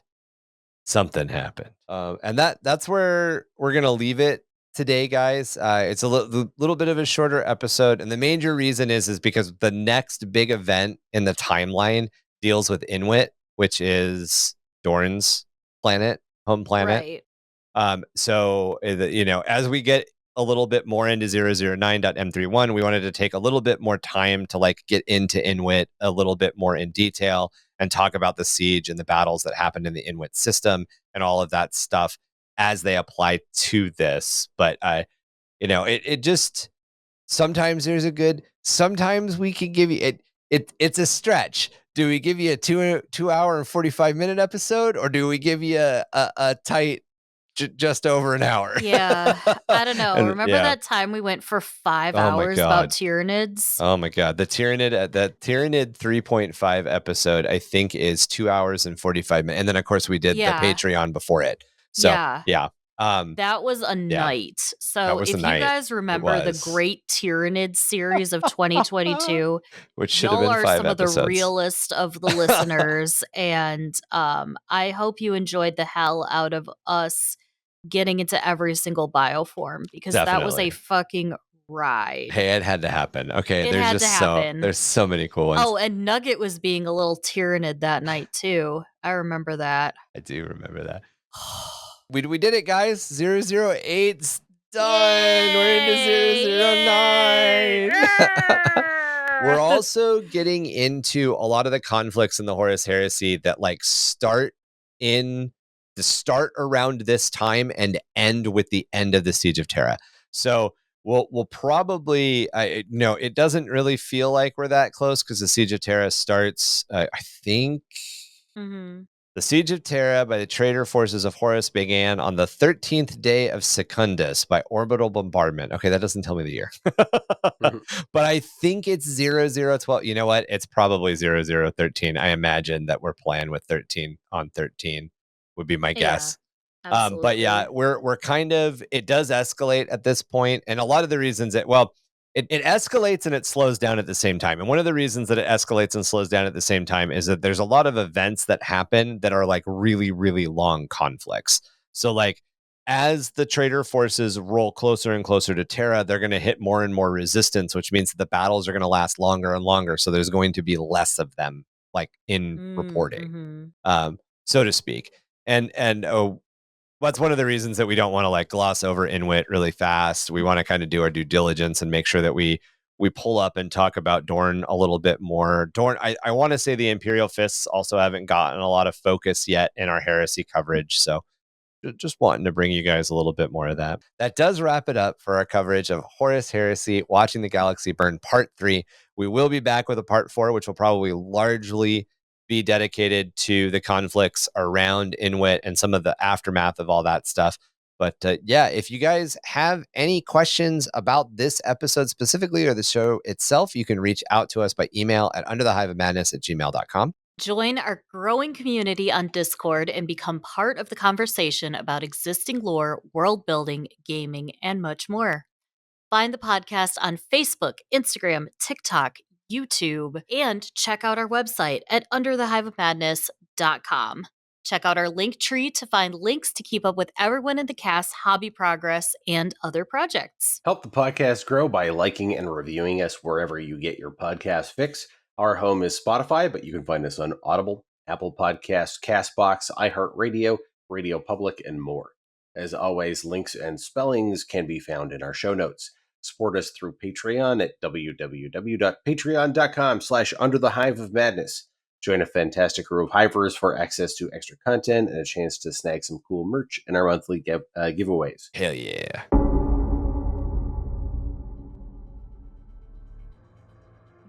Something happened. And that's where we're going to leave it today, guys. It's a little bit of a shorter episode. And the major reason is because the next big event in the timeline deals with Inuit, which is Dorn's planet, home planet. Right. So, as we get a little bit more into 009.m31, we wanted to take a little bit more time to like get into Inuit a little bit more in detail and talk about the siege and the battles that happened in the Inuit system and all of that stuff as they apply to this. But, it just, sometimes sometimes we can give you it's a stretch. Do we give you a 2 hour and 45-minute episode, or do we give you a tight just over an hour? Yeah, I don't know. And, Remember that time we went for 5 Oh my hours about God. Tyranids? Oh my God. The Tyranid 3.5 episode, I think, is 2 hours and 45 minutes. And then, of course, we did Yeah. the Patreon before it. So, Yeah. yeah. That was a night. So was a if night. you guys remember the was. Great Tyranid series of 2022, Which should have y'all been are 5 some of episodes. the realest of the listeners. And I hope you enjoyed the hell out of us getting into every single bioform, because that was Definitely. a fucking ride. Hey, it had to happen. Okay, It there's had just to happen. there's so many cool ones. Oh, and Nugget was being a little Tyranid that night too. I remember that. I do remember that. We did it, guys. 008's done. We're into 009. We're also getting into a lot of the conflicts in the Horus Heresy that like start around this time and end with the end of the Siege of Terra. So we'll probably it doesn't really feel like we're that close because the Siege of Terra starts I think The Siege of Terra by the traitor forces of Horus began on the 13th day of Secundus by orbital bombardment. Okay, that doesn't tell me the year. But I think it's 0012. You know what? It's probably 0013. I imagine that we're playing with 13 on 13 would be my guess. Absolutely. But yeah, we're kind of, it does escalate at this point, and a lot of the reasons it escalates and it slows down at the same time. And one of the reasons that it escalates and slows down at the same time is that there's a lot of events that happen that are like really, really long conflicts. So like as the traitor forces roll closer and closer to Terra, they're going to hit more and more resistance, which means that the battles are going to last longer and longer. So there's going to be less of them like in reporting, so to speak. And that's one of the reasons that we don't want to like gloss over Inuit really fast. We want to kind of do our due diligence and make sure that we pull up and talk about Dorn a little bit more. Dorn, I want to say the Imperial Fists also haven't gotten a lot of focus yet in our Heresy coverage. So just wanting to bring you guys a little bit more of that. That does wrap it up for our coverage of Horus Heresy, Watching the Galaxy Burn Part 3. We will be back with a Part 4, which will probably largely be dedicated to the conflicts around Inuit and some of the aftermath of all that stuff. But yeah, if you guys have any questions about this episode specifically or the show itself, you can reach out to us by email at underthehiveofmadness@gmail.com. Join our growing community on Discord and become part of the conversation about existing lore, world building, gaming, and much more. Find the podcast on Facebook, Instagram, TikTok, YouTube, and check out our website at underthehiveofmadness.com. Check out our link tree to find links to keep up with everyone in the cast's hobby progress and other projects. Help the podcast grow by liking and reviewing us wherever you get your podcast fix. Our home is Spotify, but you can find us on Audible, Apple Podcasts, CastBox, iHeartRadio, Radio Public, and more. As always, links and spellings can be found in our show notes. Support us through Patreon at www.patreon.com/underthehiveofmadness. Join a fantastic crew of Hivers for access to extra content and a chance to snag some cool merch in our monthly giveaways. Hell yeah.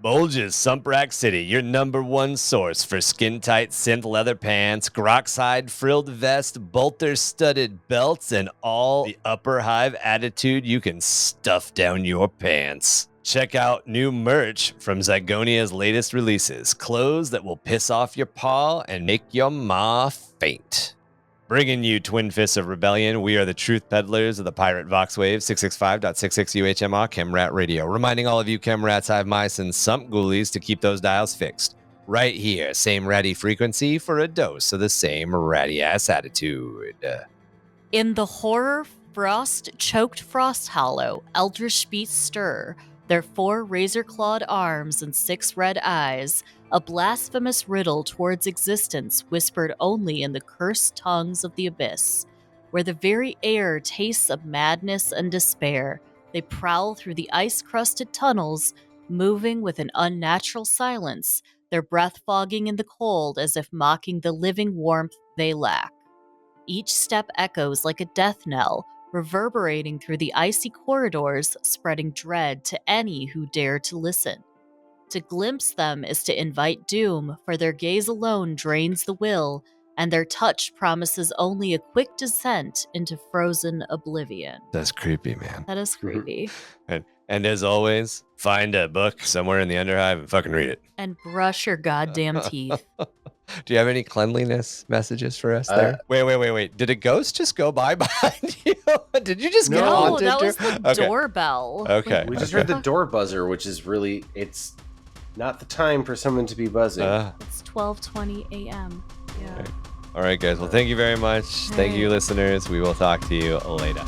Bulges Sumprack City, your number one source for skin-tight synth leather pants, grok-side frilled vest, bolter-studded belts, and all the upper hive attitude you can stuff down your pants. Check out new merch from Zygonia's latest releases, clothes that will piss off your paw and make your ma faint. Bringing you Twin Fists of Rebellion, we are the truth peddlers of the Pirate Voxwave 665.66 UHMR Chemrat Radio, reminding all of you Chemrats, hive mice, and sump ghoulies to keep those dials fixed. Right here, same ratty frequency for a dose of the same ratty-ass attitude. In the horror frost-choked frost hollow, eldritch beasts stir, their 4 razor-clawed arms and 6 red eyes. a blasphemous riddle towards existence whispered only in the cursed tongues of the abyss, where the very air tastes of madness and despair. They prowl through the ice-crusted tunnels, moving with an unnatural silence, their breath fogging in the cold as if mocking the living warmth they lack. Each step echoes like a death knell, reverberating through the icy corridors, spreading dread to any who dare to listen. To glimpse them is to invite doom, for their gaze alone drains the will, and their touch promises only a quick descent into frozen oblivion. That's creepy, man. That is creepy. And as always, find a book somewhere in the Underhive and fucking read it. And brush your goddamn teeth. Do you have any cleanliness messages for us there? Wait. Did a ghost just go by behind you? Did you just get No, haunted? that was the doorbell. Okay. We just heard the door buzzer, which is really, it's not the time for someone to be buzzing. It's 12:20 a.m. Yeah. All right, guys. Well, thank you very much. Thank you, listeners. We will talk to you later.